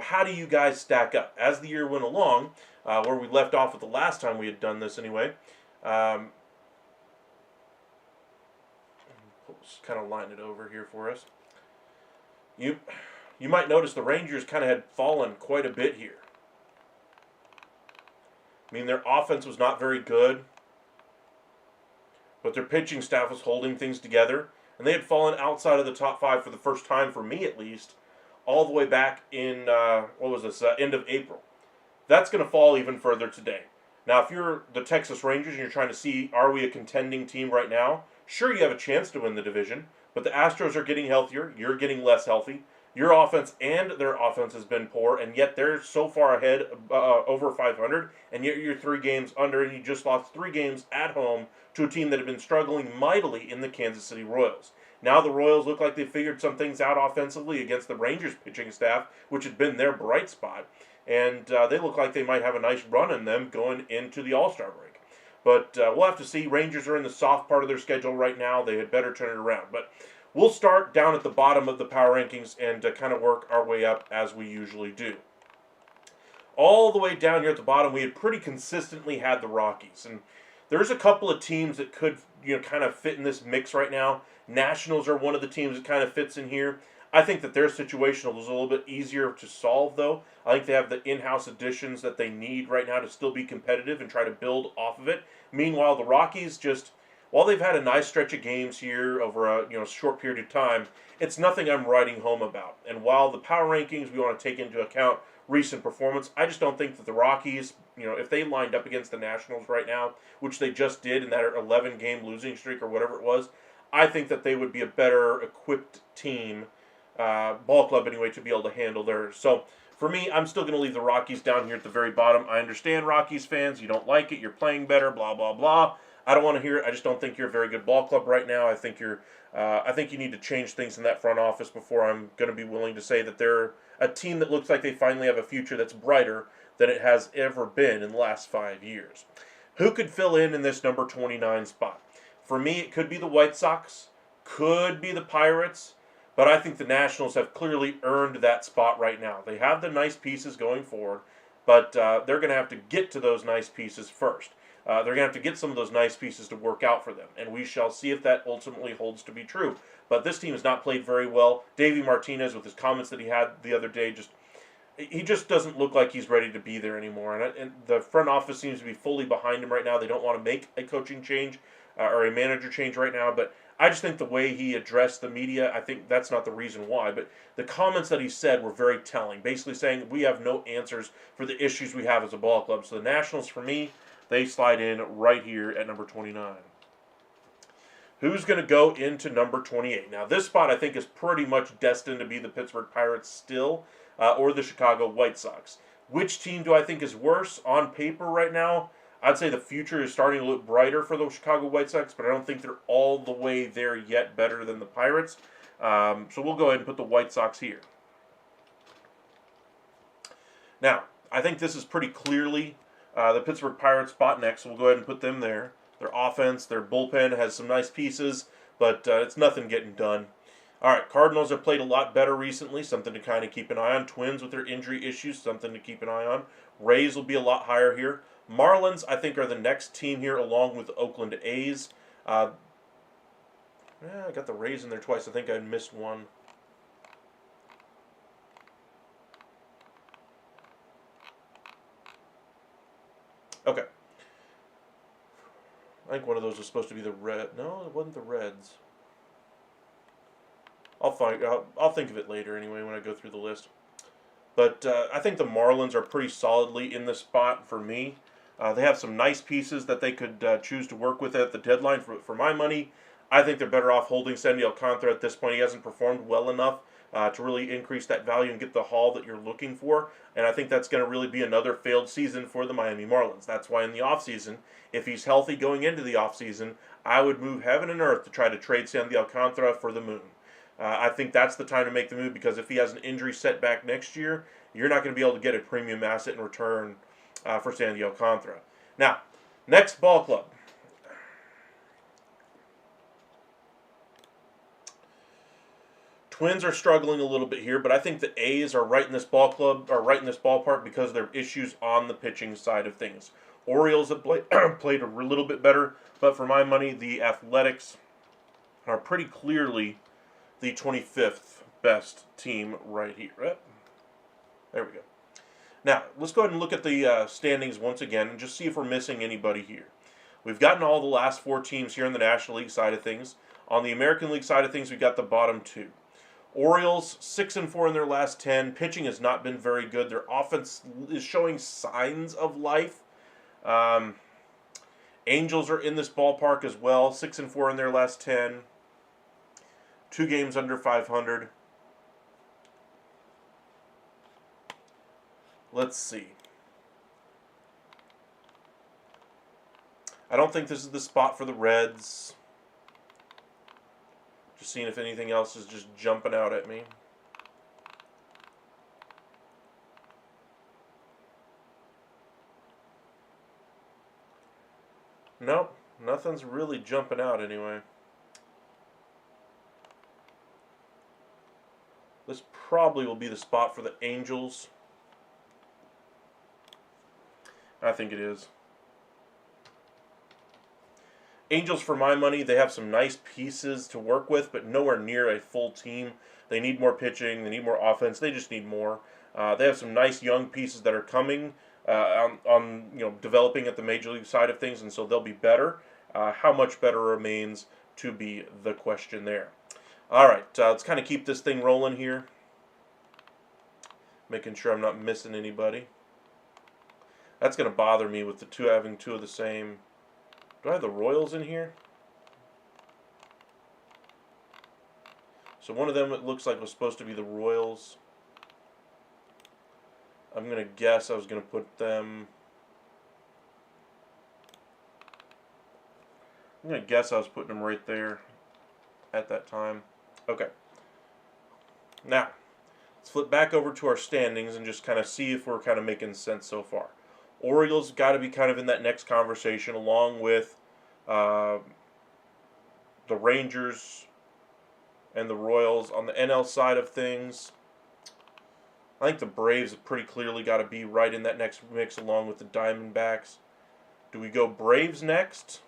how do you guys stack up as the year went along? Where we left off with the last time we had done this anyway. Just kind of line it over here for us. You might notice the Rangers kind of had fallen quite a bit here. I mean, their offense was not very good, but their pitching staff was holding things together, and they had fallen outside of the top 5 for the first time, for me at least, all the way back in, end of April. That's going to fall even further today. Now, if you're the Texas Rangers and you're trying to see, are we a contending team right now? Sure, you have a chance to win the division, but the Astros are getting healthier. You're getting less healthy. Your offense and their offense has been poor, and yet they're so far ahead, over 500, and yet you're 3 games under, and you just lost 3 games at home to a team that had been struggling mightily in the Kansas City Royals. Now the Royals look like they figured some things out offensively against the Rangers pitching staff, which had been their bright spot, and they look like they might have a nice run in them going into the All-Star break. But we'll have to see. Rangers are in the soft part of their schedule right now. They had better turn it around. But we'll start down at the bottom of the power rankings and kind of work our way up as we usually do. All the way down here at the bottom, we had pretty consistently had the Rockies. And there's a couple of teams that could kind of fit in this mix right now. Nationals are one of the teams that kind of fits in here. I think that their situation is a little bit easier to solve, though. I think they have the in-house additions that they need right now to still be competitive and try to build off of it. Meanwhile, the Rockies while they've had a nice stretch of games here over a short period of time, it's nothing I'm writing home about. And while the power rankings, we want to take into account recent performance, I just don't think that the Rockies, if they lined up against the Nationals right now, which they just did in that 11-game losing streak or whatever it was, I think that they would be a better equipped team, ball club anyway, to be able to handle theirs. So for me, I'm still going to leave the Rockies down here at the very bottom. I understand, Rockies fans, you don't like it, you're playing better, blah, blah, blah. I don't want to hear it. I just don't think you're a very good ball club right now. I think you need to change things in that front office before I'm going to be willing to say that they're a team that looks like they finally have a future that's brighter than it has ever been in the last 5 years. Who could fill in this number 29 spot? For me, it could be the White Sox, could be the Pirates, but I think the Nationals have clearly earned that spot right now. They have the nice pieces going forward, but they're going to have to get to those nice pieces first. They're going to have to get some of those nice pieces to work out for them, and we shall see if that ultimately holds to be true. But this team has not played very well. Davey Martinez, with his comments that he had the other day, he just doesn't look like he's ready to be there anymore. And the front office seems to be fully behind him right now. They don't want to make a coaching change or a manager change right now, but I just think the way he addressed the media, I think that's not the reason why, but the comments that he said were very telling, basically saying we have no answers for the issues we have as a ball club. So the Nationals, for me, they slide in right here at number 29. Who's going to go into number 28? Now, this spot I think is pretty much destined to be the Pittsburgh Pirates still, or the Chicago White Sox. Which team do I think is worse on paper right now? I'd say the future is starting to look brighter for the Chicago White Sox, but I don't think they're all the way there yet better than the Pirates. So we'll go ahead and put the White Sox here. Now, I think this is pretty clearly the Pittsburgh Pirates spot next, so we'll go ahead and put them there. Their offense, their bullpen has some nice pieces, but it's nothing getting done. All right, Cardinals have played a lot better recently, something to kind of keep an eye on. Twins with their injury issues, something to keep an eye on. Rays will be a lot higher here. Marlins, I think, are the next team here, along with the Oakland A's. I got the Rays in there twice. I think I missed one. Okay. I think one of those was supposed to be the Red. No, it wasn't the Reds. I'll think of it later anyway when I go through the list. But I think the Marlins are pretty solidly in this spot for me. They have some nice pieces that they could choose to work with at the deadline. For my money, I think they're better off holding Sandy Alcantara at this point. He hasn't performed well enough to really increase that value and get the haul that you're looking for. And I think that's going to really be another failed season for the Miami Marlins. That's why in the offseason, if he's healthy going into the offseason, I would move heaven and earth to try to trade Sandy Alcantara for the moon. I think that's the time to make the move, because if he has an injury setback next year, you're not going to be able to get a premium asset in return for Sandy Alcantara. Now, next ball club. Twins are struggling a little bit here, but I think the A's are right in this ballpark because of their issues on the pitching side of things. Orioles have played a little bit better, but for my money, the Athletics are pretty clearly the 25th best team right here. There we go. Now, let's go ahead and look at the standings once again and just see if we're missing anybody here. We've gotten all the last 4 teams here in the National League side of things. On the American League side of things, we've got the bottom 2. Orioles 6-4 in their last 10. Pitching has not been very good. Their offense is showing signs of life. Angels are in this ballpark as well. 6-4 in their last 10. 2 games under 500. Let's see. I don't think this is the spot for the Reds. Just seeing if anything else is just jumping out at me. Nope, nothing's really jumping out anyway. This probably will be the spot for the Angels. I think it is. Angels, for my money, they have some nice pieces to work with, but nowhere near a full team. They need more pitching. They need more offense. They just need more. They have some nice young pieces that are coming on developing at the major league side of things, and so they'll be better. How much better remains to be the question there. All right, let's kind of keep this thing rolling here, making sure I'm not missing anybody. That's going to bother me with the having two of the same. Do I have the Royals in here? So one of them, it looks like, was supposed to be the Royals. I'm going to guess I was going to put them... I'm going to guess I was putting them right there at that time. Okay. Now, let's flip back over to our standings and just kind of see if we're kind of making sense so far. Orioles got to be kind of in that next conversation, along with the Rangers and the Royals. On the NL side of things, I think the Braves have pretty clearly got to be right in that next mix, along with the Diamondbacks. Do we go Braves next?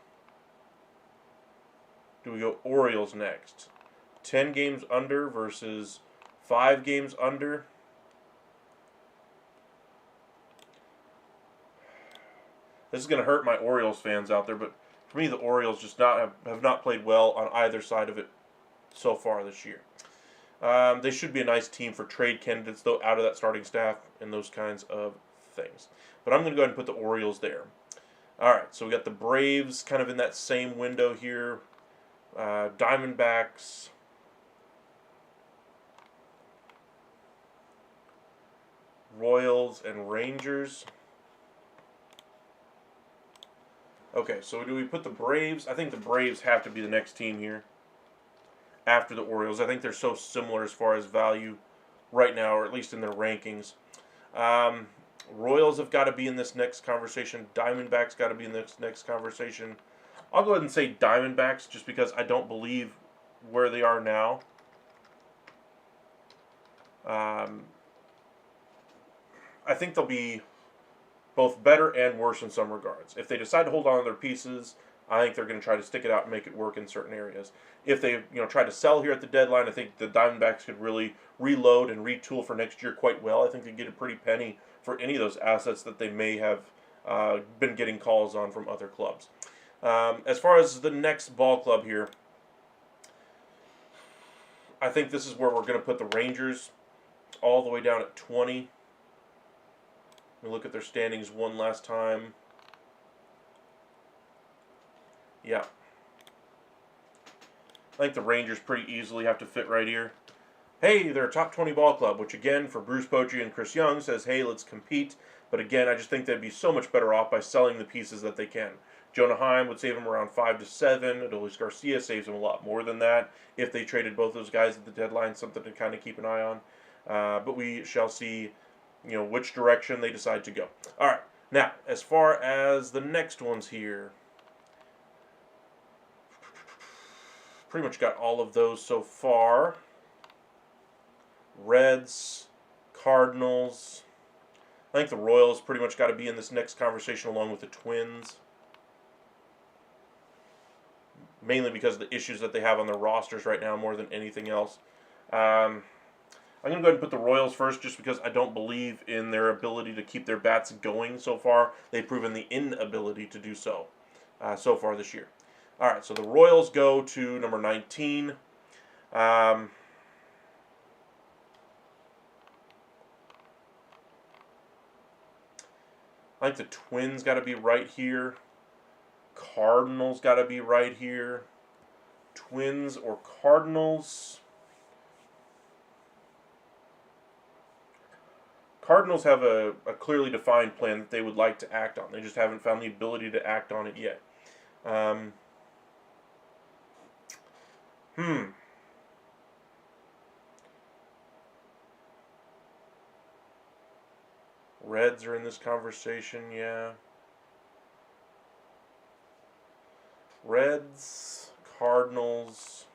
Do we go Orioles next? 10 games under versus 5 games under. This is going to hurt my Orioles fans out there, but for me, the Orioles just have not played well on either side of it so far this year. They should be a nice team for trade candidates, though, out of that starting staff and those kinds of things. But I'm going to go ahead and put the Orioles there. All right, so we got the Braves kind of in that same window here. Diamondbacks. Royals and Rangers. Okay, so do we put the Braves? I think the Braves have to be the next team here after the Orioles. I think they're so similar as far as value right now, or at least in their rankings. Royals have got to be in this next conversation. Diamondbacks got to be in this next conversation. I'll go ahead and say Diamondbacks just because I don't believe where they are now. I think they'll be both better and worse in some regards. If they decide to hold on to their pieces, I think they're going to try to stick it out and make it work in certain areas. If they try to sell here at the deadline, I think the Diamondbacks could really reload and retool for next year quite well. I think they'd get a pretty penny for any of those assets that they may have been getting calls on from other clubs. As far as the next ball club here, I think this is where we're going to put the Rangers all the way down at 20. We look at their standings one last time. Yeah. I think the Rangers pretty easily have to fit right here. Hey, they're a top 20 ball club, which again, for Bruce Bochy and Chris Young, says, hey, let's compete. But again, I just think they'd be so much better off by selling the pieces that they can. Jonah Heim would save them around 5 to 7. Adolis Garcia saves them a lot more than that if they traded both those guys at the deadline, something to kind of keep an eye on. But we shall see which direction they decide to go. All right. Now, as far as the next ones here, pretty much got all of those so far. Reds, Cardinals. I think the Royals pretty much got to be in this next conversation along with the Twins. Mainly because of the issues that they have on their rosters right now more than anything else. I'm going to go ahead and put the Royals first just because I don't believe in their ability to keep their bats going so far. They've proven the inability to do so so far this year. All right, so the Royals go to number 19. I think the Twins got to be right here. Cardinals got to be right here. Twins or Cardinals. Cardinals have a clearly defined plan that they would like to act on. They just haven't found the ability to act on it yet. Reds are in this conversation, yeah. Reds, Cardinals,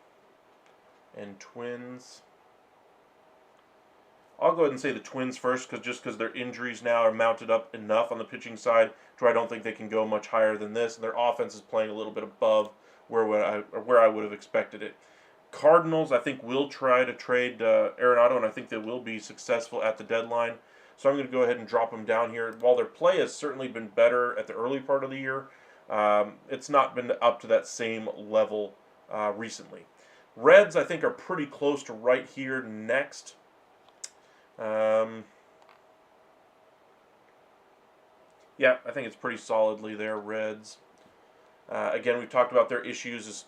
and Twins. I'll go ahead and say the Twins first, because their injuries now are mounted up enough on the pitching side to where I don't think they can go much higher than this, and their offense is playing a little bit above where I would have expected it. Cardinals, I think, will try to trade Arenado, and I think they will be successful at the deadline. So I'm going to go ahead and drop them down here. While their play has certainly been better at the early part of the year, it's not been up to that same level recently. Reds, I think, are pretty close to right here next. Yeah, I think it's pretty solidly there, Reds. Again, we've talked about their issues as,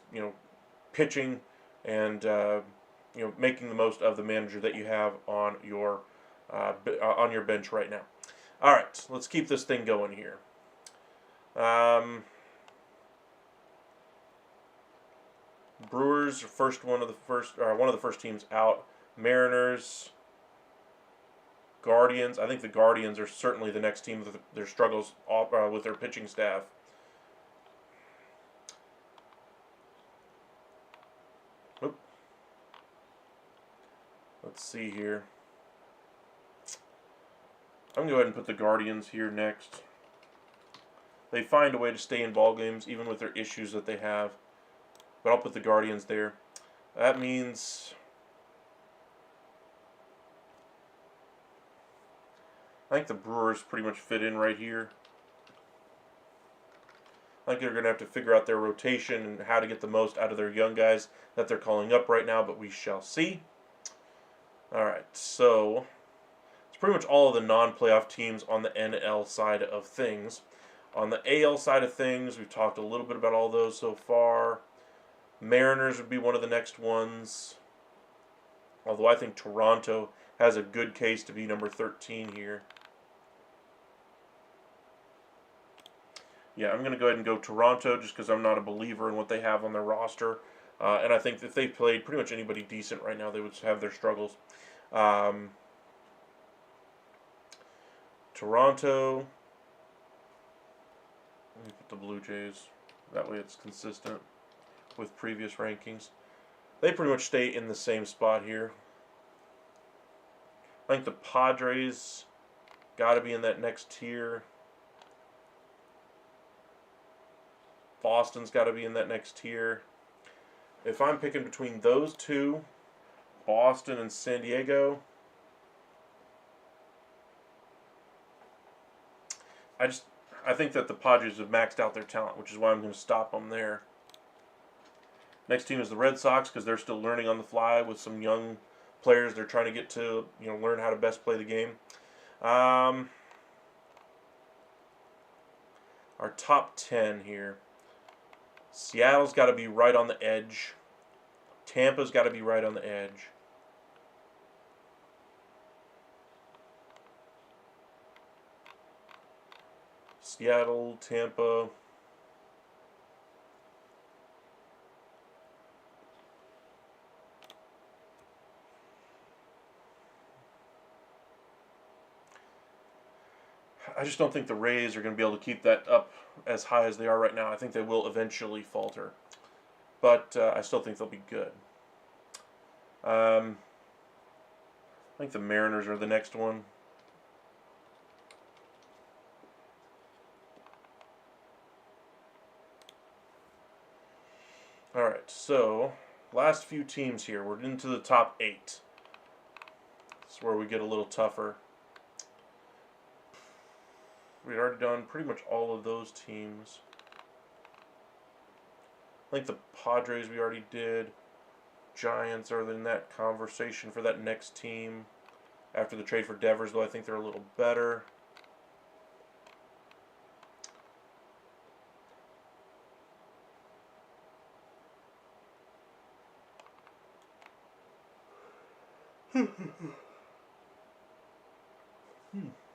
pitching and, making the most of the manager that you have on your bench right now. All right, let's keep this thing going here. Brewers are one of the first teams out. Mariners, Guardians. I think the Guardians are certainly the next team with their struggles with their pitching staff. Oop. Let's see here. I'm going to go ahead and put the Guardians here next. They find a way to stay in ball games even with their issues that they have. But I'll put the Guardians there. That means I think the Brewers pretty much fit in right here. I think they're going to have to figure out their rotation and how to get the most out of their young guys that they're calling up right now, but we shall see. All right, so it's pretty much all of the non-playoff teams on the NL side of things. On the AL side of things, we've talked a little bit about all those so far. Mariners would be one of the next ones, although I think Toronto has a good case to be number 13 here. Yeah, I'm going to go ahead and go Toronto just because I'm not a believer in what they have on their roster. And I think if they played pretty much anybody decent right now, they would have their struggles. Toronto. Let me put the Blue Jays. That way it's consistent with previous rankings. They pretty much stay in the same spot here. I think the Padres got to be in that next tier. Boston's got to be in that next tier. If I'm picking between those two, Boston and San Diego, I think that the Padres have maxed out their talent, which is why I'm going to stop them there. Next team is the Red Sox because they're still learning on the fly with some young players they're trying to get to, learn how to best play the game. Our top 10 here. Seattle's got to be right on the edge. Tampa's got to be right on the edge. Seattle, Tampa. I just don't think the Rays are going to be able to keep that up as high as they are right now. I think they will eventually falter. But I still think they'll be good. Let think the Mariners are the next one. Alright, so last few teams here. We're into the top 8. That's where we get a little tougher. We've already done pretty much all of those teams. I think the Padres we already did. Giants are in that conversation for that next team. After the trade for Devers, though I think they're a little better.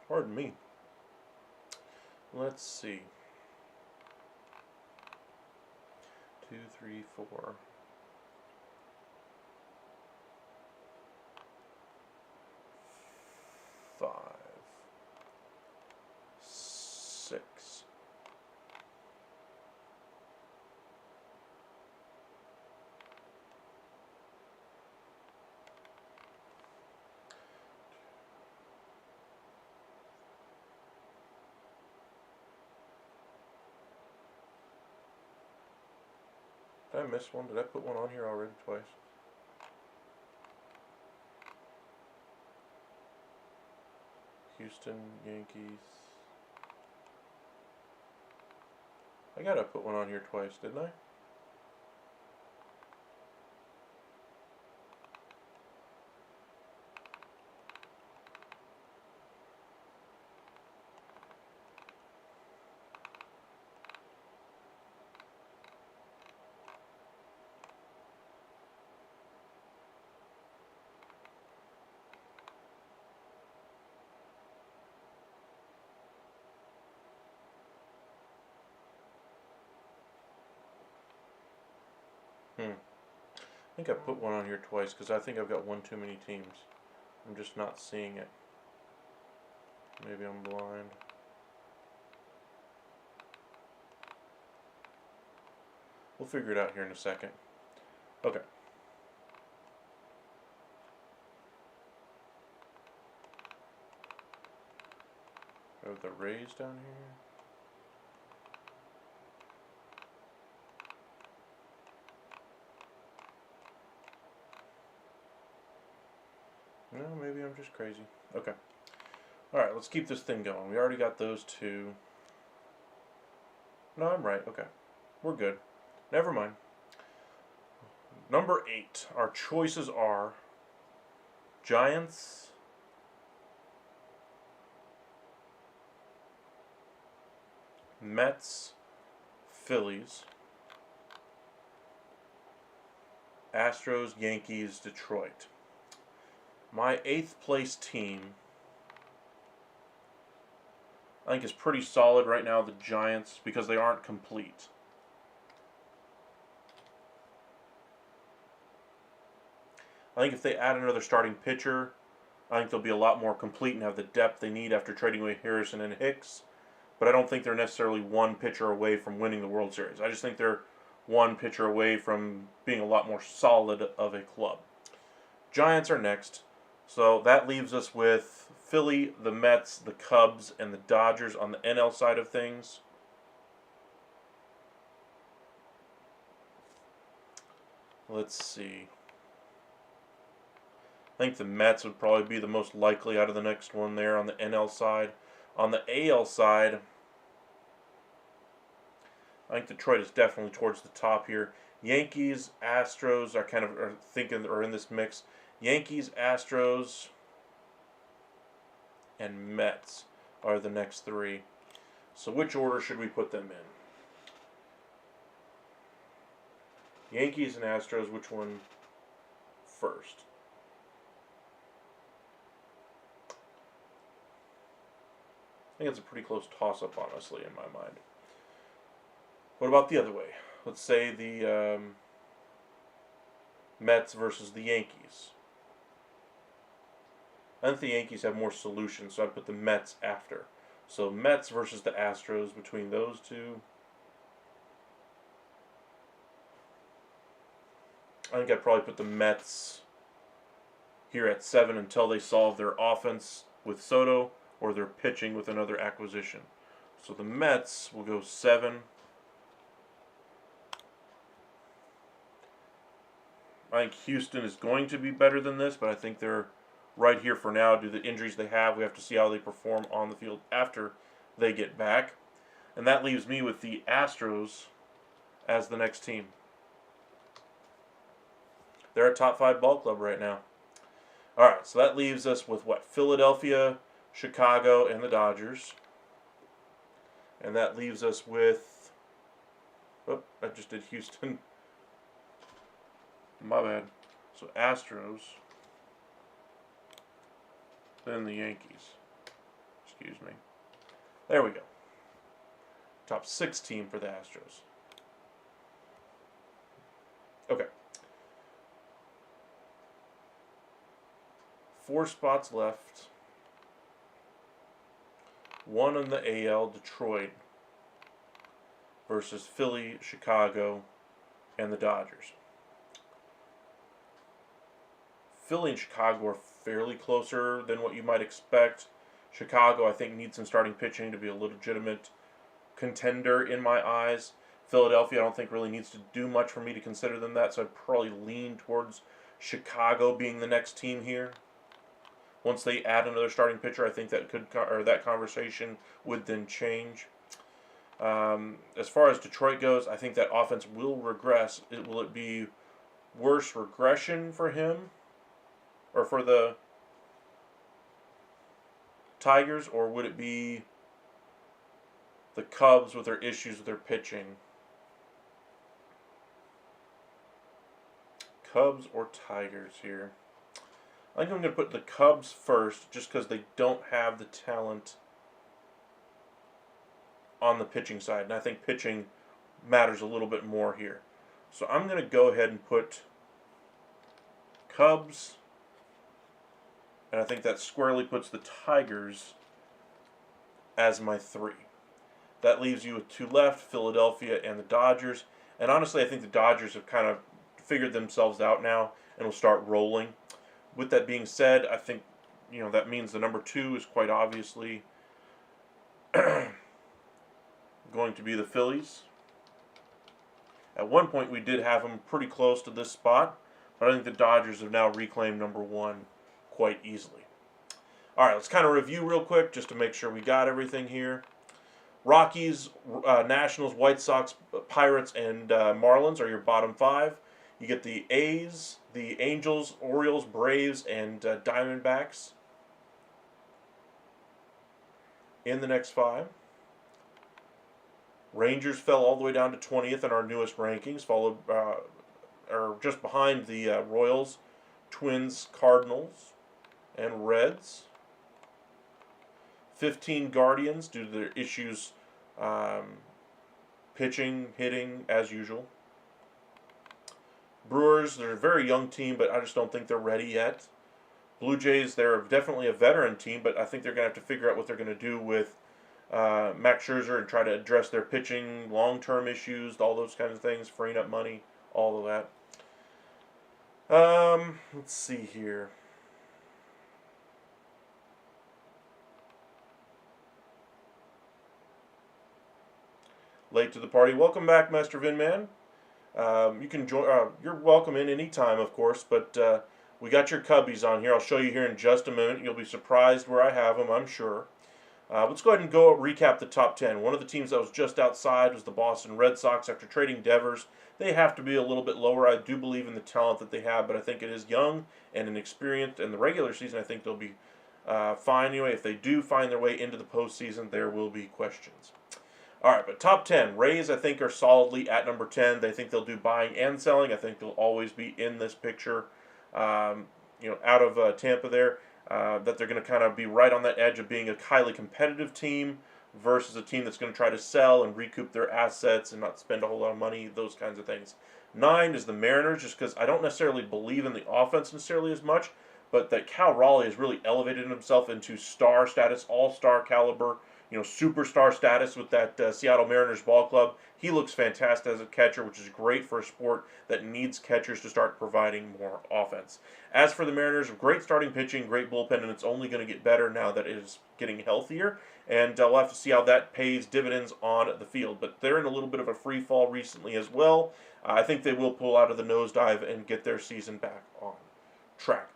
Pardon me. Let's see. 2, 3, 4. 5. 6. Did I miss one? Did I put one on here already twice? Houston, Yankees. I gotta put one on here twice, didn't I? I think I put one on here twice because I think I've got one too many teams. I'm just not seeing it. Maybe I'm blind. We'll figure it out here in a second. Okay. Have the Rays down here. No, maybe I'm just crazy. Okay. Alright, let's keep this thing going. We already got those two. No, I'm right. Okay. We're good. Never mind. Number 8. Our choices are Giants, Mets, Phillies, Astros, Yankees, Detroit. My 8th place team, I think, is pretty solid right now, the Giants, because they aren't complete. I think if they add another starting pitcher, I think they'll be a lot more complete and have the depth they need after trading away Harrison and Hicks. But I don't think they're necessarily one pitcher away from winning the World Series. I just think they're one pitcher away from being a lot more solid of a club. Giants are next. So that leaves us with Philly, the Mets, the Cubs, and the Dodgers on the NL side of things. Let's see. I think the Mets would probably be the most likely out of the next one there on the NL side. On the AL side, I think Detroit is definitely towards the top here. Yankees, Astros are in this mix. Yankees, Astros, and Mets are the next 3. So which order should we put them in? Yankees and Astros, which one first? I think it's a pretty close toss-up, honestly, in my mind. What about the other way? Let's say the Mets versus the Yankees. I think the Yankees have more solutions, so I'd put the Mets after. So Mets versus the Astros, between those two. I think I'd probably put the Mets here at 7 until they solve their offense with Soto or their pitching with another acquisition. So the Mets will go 7. I think Houston is going to be better than this, but I think they're right here for now due to the injuries they have. We have to see how they perform on the field after they get back. And that leaves me with the Astros as the next team. They're a top 5 ball club right now. All right, so that leaves us with what? Philadelphia, Chicago, and the Dodgers. And that leaves us with... Oh, I just did Houston. My bad. So Astros. Then the Yankees. Excuse me. There we go. Top 6 team for the Astros. Okay. 4 spots left. 1 in the AL, Detroit versus Philly, Chicago, and the Dodgers. Philly and Chicago are fairly closer than what you might expect. Chicago, I think, needs some starting pitching to be a legitimate contender in my eyes. Philadelphia, I don't think really needs to do much for me to consider them that, so I'd probably lean towards Chicago being the next team here. Once they add another starting pitcher, I think that that conversation would then change. As far as Detroit goes, I think that offense will regress. Will it be worse regression for him, or for the Tigers, or would it be the Cubs with their issues with their pitching? Cubs or Tigers here? I think I'm going to put the Cubs first just because they don't have the talent on the pitching side. And I think pitching matters a little bit more here. So I'm going to go ahead and put Cubs. And I think that squarely puts the Tigers as my 3. That leaves you with 2 left, Philadelphia and the Dodgers. And honestly, I think the Dodgers have kind of figured themselves out now and will start rolling. With that being said, I think, that means the number 2 is quite obviously going to be the Phillies. At one point, we did have them pretty close to this spot, but I think the Dodgers have now reclaimed number 1 quite easily. All right, let's kind of review real quick just to make sure we got everything here. Rockies, Nationals, White Sox, Pirates, and Marlins are your bottom 5. You get the A's, the Angels, Orioles, Braves, and Diamondbacks in the next 5. Rangers fell all the way down to 20th in our newest rankings, followed or just behind the Royals, Twins, Cardinals, and Reds. 15 Guardians due to their issues pitching, hitting, as usual. Brewers, they're a very young team, but I just don't think they're ready yet. Blue Jays, they're definitely a veteran team, but I think they're going to have to figure out what they're going to do with Max Scherzer and try to address their pitching, long-term issues, all those kinds of things, freeing up money, all of that. Let's see here. Late to the party. Welcome back, Master Vinman. You can join. You're welcome in any time, of course, but we got your Cubbies on here. I'll show you here in just a minute. You'll be surprised where I have them, I'm sure. Let's go ahead and go recap the top 10. One of the teams that was just outside was the Boston Red Sox after trading Devers. They have to be a little bit lower. I do believe in the talent that they have, but I think it is young and inexperienced. In the regular season, I think they'll be fine anyway. If they do find their way into the postseason, there will be questions. All right, but top 10. Rays, I think, are solidly at number 10. They think they'll do buying and selling. I think they'll always be in this picture, out of Tampa there. That they're going to kind of be right on that edge of being a highly competitive team versus a team that's going to try to sell and recoup their assets and not spend a whole lot of money, those kinds of things. 9 is the Mariners, just because I don't necessarily believe in the offense necessarily as much, but that Cal Raleigh has really elevated himself into star status, all-star caliber. superstar status with that Seattle Mariners ball club. He looks fantastic as a catcher, which is great for a sport that needs catchers to start providing more offense. As for the Mariners, great starting pitching, great bullpen, and it's only going to get better now that it is getting healthier. And we'll have to see how that pays dividends on the field. But they're in a little bit of a free fall recently as well. I think they will pull out of the nosedive and get their season back on track.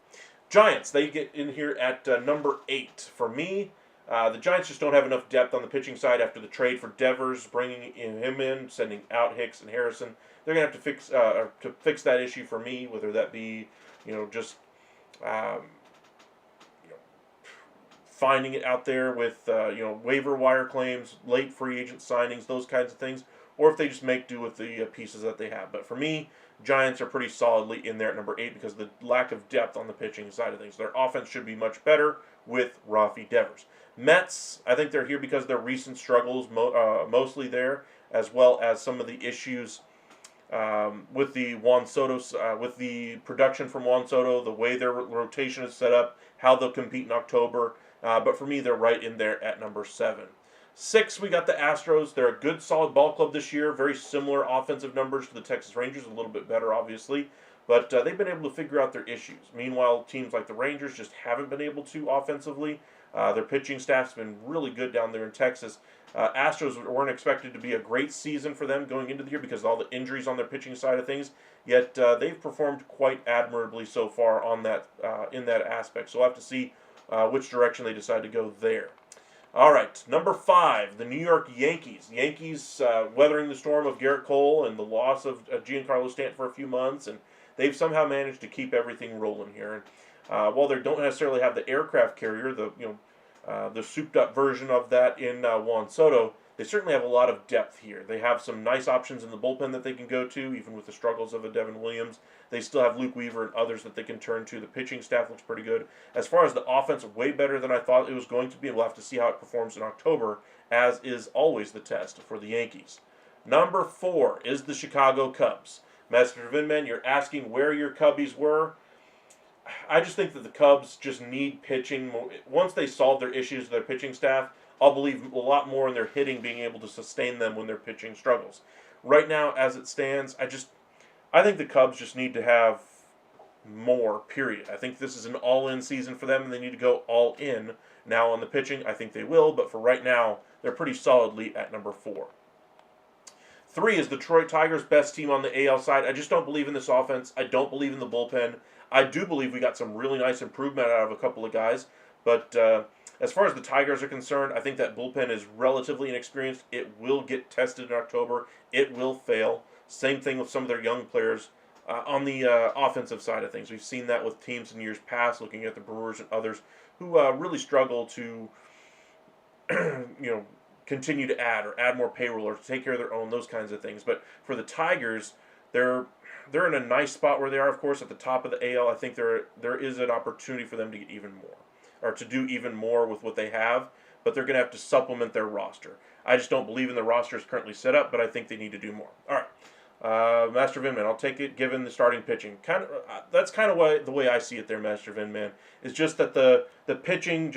Giants, they get in here at number 8 for me. The Giants just don't have enough depth on the pitching side after the trade for Devers, bringing him in, sending out Hicks and Harrison. They're going to have to fix that issue for me, whether that be just finding it out there with waiver wire claims, late free agent signings, those kinds of things, or if they just make do with the pieces that they have. But for me, Giants are pretty solidly in there at number 8 because of the lack of depth on the pitching side of things. Their offense should be much better with Rafi Devers. Mets, I think they're here because of their recent struggles, mostly there, as well as some of the issues with the Juan Soto, with the production from Juan Soto, the way their rotation is set up, how they'll compete in October. But for me, they're right in there at number 7. 6, we got the Astros. They're a good, solid ball club this year. Very similar offensive numbers to the Texas Rangers, a little bit better, obviously. But they've been able to figure out their issues. Meanwhile, teams like the Rangers just haven't been able to offensively. Their pitching staff's been really good down there in Texas. Astros weren't expected to be a great season for them going into the year because of all the injuries on their pitching side of things. Yet they've performed quite admirably so far on that in that aspect. So we'll have to see which direction they decide to go there. All right, number 5, the New York Yankees. Yankees weathering the storm of Garrett Cole and the loss of Giancarlo Stanton for a few months, and they've somehow managed to keep everything rolling here. And while they don't necessarily have the aircraft carrier, the souped-up version of that in Juan Soto, they certainly have a lot of depth here. They have some nice options in the bullpen that they can go to, even with the struggles of a Devin Williams. They still have Luke Weaver and others that they can turn to. The pitching staff looks pretty good. As far as the offense, way better than I thought it was going to be. We'll have to see how it performs in October, as is always the test for the Yankees. Number 4 is the Chicago Cubs. Master Vinman, you're asking where your Cubbies were. I just think that the Cubs just need pitching. Once they solve their issues with their pitching staff, I'll believe a lot more in their hitting being able to sustain them when their pitching struggles. Right now, as it stands, I think the Cubs just need to have more, period. I think this is an all-in season for them, and they need to go all in now on the pitching. I think they will, but for right now, they're pretty solidly at number 4. 3 is the Detroit Tigers, best team on the AL side. I just don't believe in this offense. I don't believe in the bullpen. I do believe we got some really nice improvement out of a couple of guys, but as far as the Tigers are concerned, I think that bullpen is relatively inexperienced. It will get tested in October. It will fail. Same thing with some of their young players on the offensive side of things. We've seen that with teams in years past, looking at the Brewers and others, who really struggle to, continue to add more payroll or take care of their own, those kinds of things. But for the Tigers, they're in a nice spot where they are, of course, at the top of the AL. I think there is an opportunity for them to get even more, or to do even more with what they have, but they're going to have to supplement their roster. I just don't believe in the roster as currently set up, but I think they need to do more. All right, Master Vinman, I'll take it given the starting pitching. That's kind of the way I see it there, Master Vinman, is just that the pitching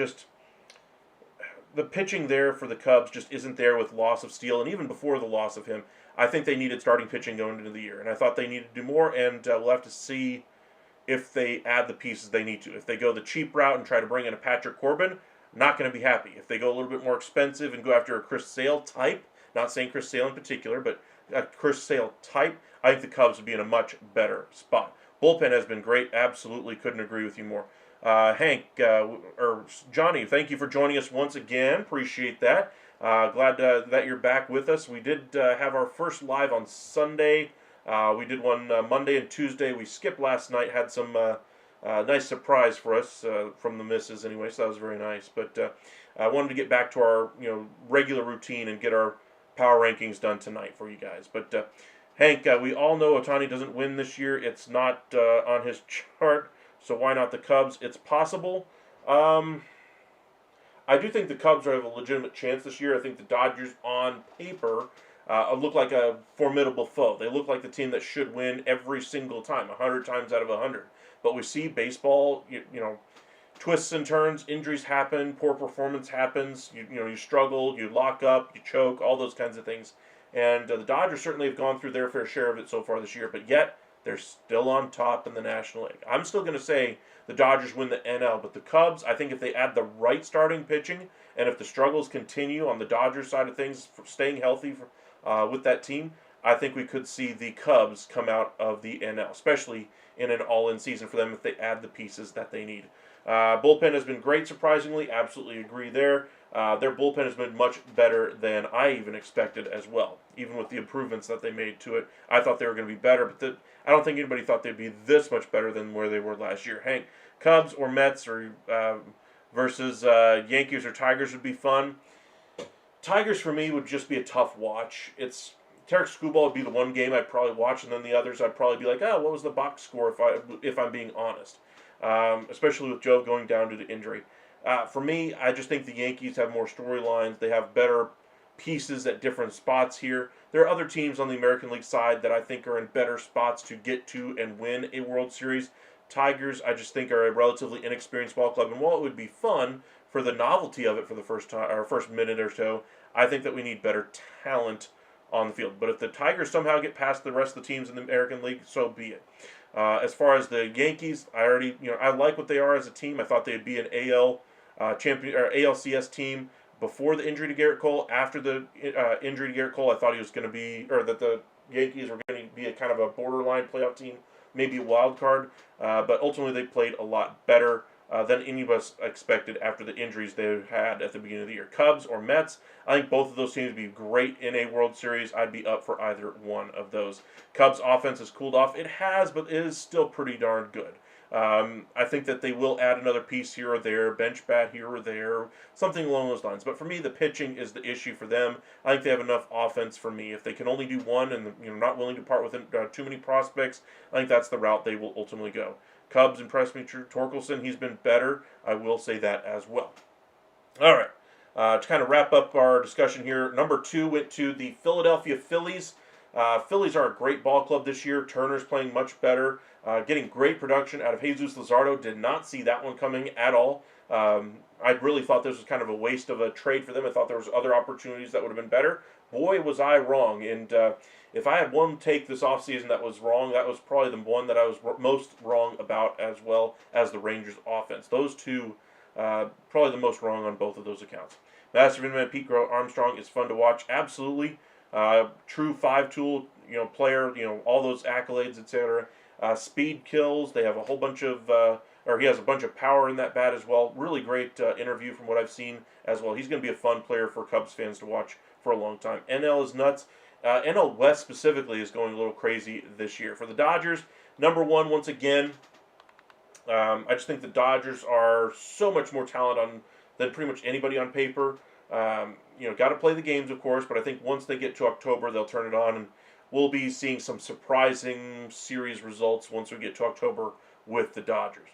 the pitching there for the Cubs just isn't there with loss of Steele, and even before the loss of him, I think they needed starting pitching going into the year, and I thought they needed to do more, and we'll have to see if they add the pieces they need to. If they go the cheap route and try to bring in a Patrick Corbin, not going to be happy. If they go a little bit more expensive and go after a Chris Sale type, not saying Chris Sale in particular, but a Chris Sale type, I think the Cubs would be in a much better spot. Bullpen has been great. Absolutely couldn't agree with you more. Hank, or Johnny, thank you for joining us once again. Appreciate that. Glad that you're back with us. We did have our first live on Sunday. We did one Monday and Tuesday. We skipped last night. Had some nice surprise for us from the missus anyway, so that was very nice. But I wanted to get back to our regular routine and get our power rankings done tonight for you guys. But Hank, we all know Ohtani doesn't win this year. It's not on his chart, so why not the Cubs? It's possible. I do think the Cubs have a legitimate chance this year. I think the Dodgers, on paper, look like a formidable foe. They look like the team that should win every single time, 100 times out of 100. But we see baseball, twists and turns, injuries happen, poor performance happens. You struggle, you lock up, you choke, all those kinds of things. And the Dodgers certainly have gone through their fair share of it so far this year, but yet they're still on top in the National League. I'm still going to say the Dodgers win the NL, but the Cubs, I think if they add the right starting pitching, and if the struggles continue on the Dodgers side of things, for staying healthy with that team, I think we could see the Cubs come out of the NL, especially in an all-in season for them if they add the pieces that they need. Bullpen has been great, surprisingly. Absolutely agree there. Their bullpen has been much better than I even expected as well, even with the improvements that they made to it. I thought they were going to be better, but I don't think anybody thought they'd be this much better than where they were last year. Hank, Cubs or Mets or versus Yankees or Tigers would be fun. Tigers for me would just be a tough watch. Tarik Skubal would be the one game I'd probably watch, and then the others I'd probably be like, oh, what was the box score if I'm being honest, especially with Joe going down due to injury. For me, I just think the Yankees have more storylines. They have better pieces at different spots here. There are other teams on the American League side that I think are in better spots to get to and win a World Series. Tigers, I just think, are a relatively inexperienced ball club, and while it would be fun for the novelty of it for the first time or first minute or so, I think that we need better talent on the field. But if the Tigers somehow get past the rest of the teams in the American League, so be it. As far as the Yankees, I like what they are as a team. I thought they'd be an AL champion or ALCS team before the injury to Garrett Cole. After the injury to Garrett Cole, I thought he was going to be, or that the Yankees were going to be a kind of a borderline playoff team, maybe a wild card. But ultimately, they played a lot better than any of us expected after the injuries they had at the beginning of the year. Cubs or Mets, I think both of those teams would be great in a World Series. I'd be up for either one of those. Cubs offense has cooled off. It has, but it is still pretty darn good. I think that they will add another piece here or there, bench bat here or there, something along those lines. But for me, the pitching is the issue for them. I think they have enough offense for me. If they can only do one and not willing to part with too many prospects, I think that's the route they will ultimately go. Cubs impressed me. Torkelson, he's been better. I will say that as well. All right. To kind of wrap up our discussion here, number 2 went to the Philadelphia Phillies. Phillies are a great ball club this year. Turner's playing much better. Getting great production out of Jesus Luzardo. Did not see that one coming at all. I really thought this was kind of a waste of a trade for them. I thought there was other opportunities that would have been better. Boy, was I wrong. And if I had one take this offseason that was wrong, that was probably the one that I was most wrong about, as well as the Rangers offense. Those two, probably the most wrong on both of those accounts. Master Vinman Pete Armstrong is fun to watch. Absolutely. True 5-tool, player, all those accolades, etc. Speed kills. They have a whole bunch of, or he has a bunch of power in that bat as well. Really great interview from what I've seen as well. He's going to be a fun player for Cubs fans to watch for a long time. NL is nuts. NL West specifically is going a little crazy this year. For the Dodgers, number 1 once again. I just think the Dodgers are so much more talent than pretty much anybody on paper. Got to play the games, of course, but I think once they get to October, they'll turn it on, and we'll be seeing some surprising series results once we get to October with the Dodgers.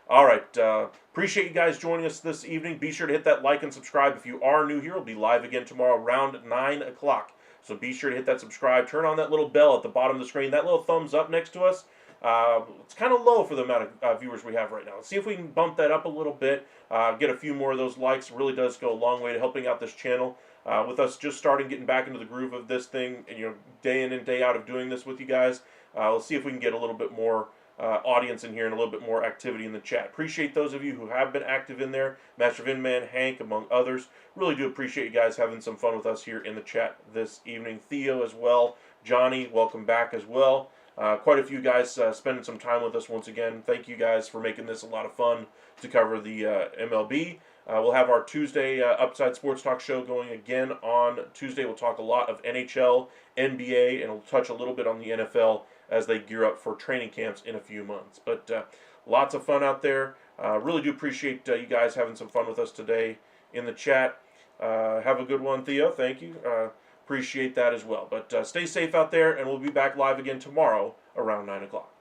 All right, appreciate you guys joining us this evening. Be sure to hit that like and subscribe. If you are new here, we'll be live again tomorrow around 9 o'clock. So be sure to hit that subscribe. Turn on that little bell at the bottom of the screen. That little thumbs up next to us. It's kind of low for the amount of viewers we have right now. Let's see if we can bump that up a little bit. Get a few more of those likes. It really does go a long way to helping out this channel. With us just getting back into the groove of this thing, and day in and day out of doing this with you guys. Let's see if we can get a little bit more audience in here and a little bit more activity in the chat. Appreciate those of you who have been active in there. Master Vinman, Hank, among others. Really do appreciate you guys having some fun with us here in the chat this evening. Theo as well. Johnny, welcome back as well. Quite a few guys spending some time with us once again. Thank you guys for making this a lot of fun to cover the MLB. We'll have our Tuesday Upside Sports Talk show going again on Tuesday. We'll talk a lot of NHL, NBA, and we'll touch a little bit on the NFL as they gear up for training camps in a few months. But lots of fun out there. Really do appreciate you guys having some fun with us today in the chat. Have a good one, Theo. Thank you. Appreciate that as well. But stay safe out there, and we'll be back live again tomorrow around 9 o'clock.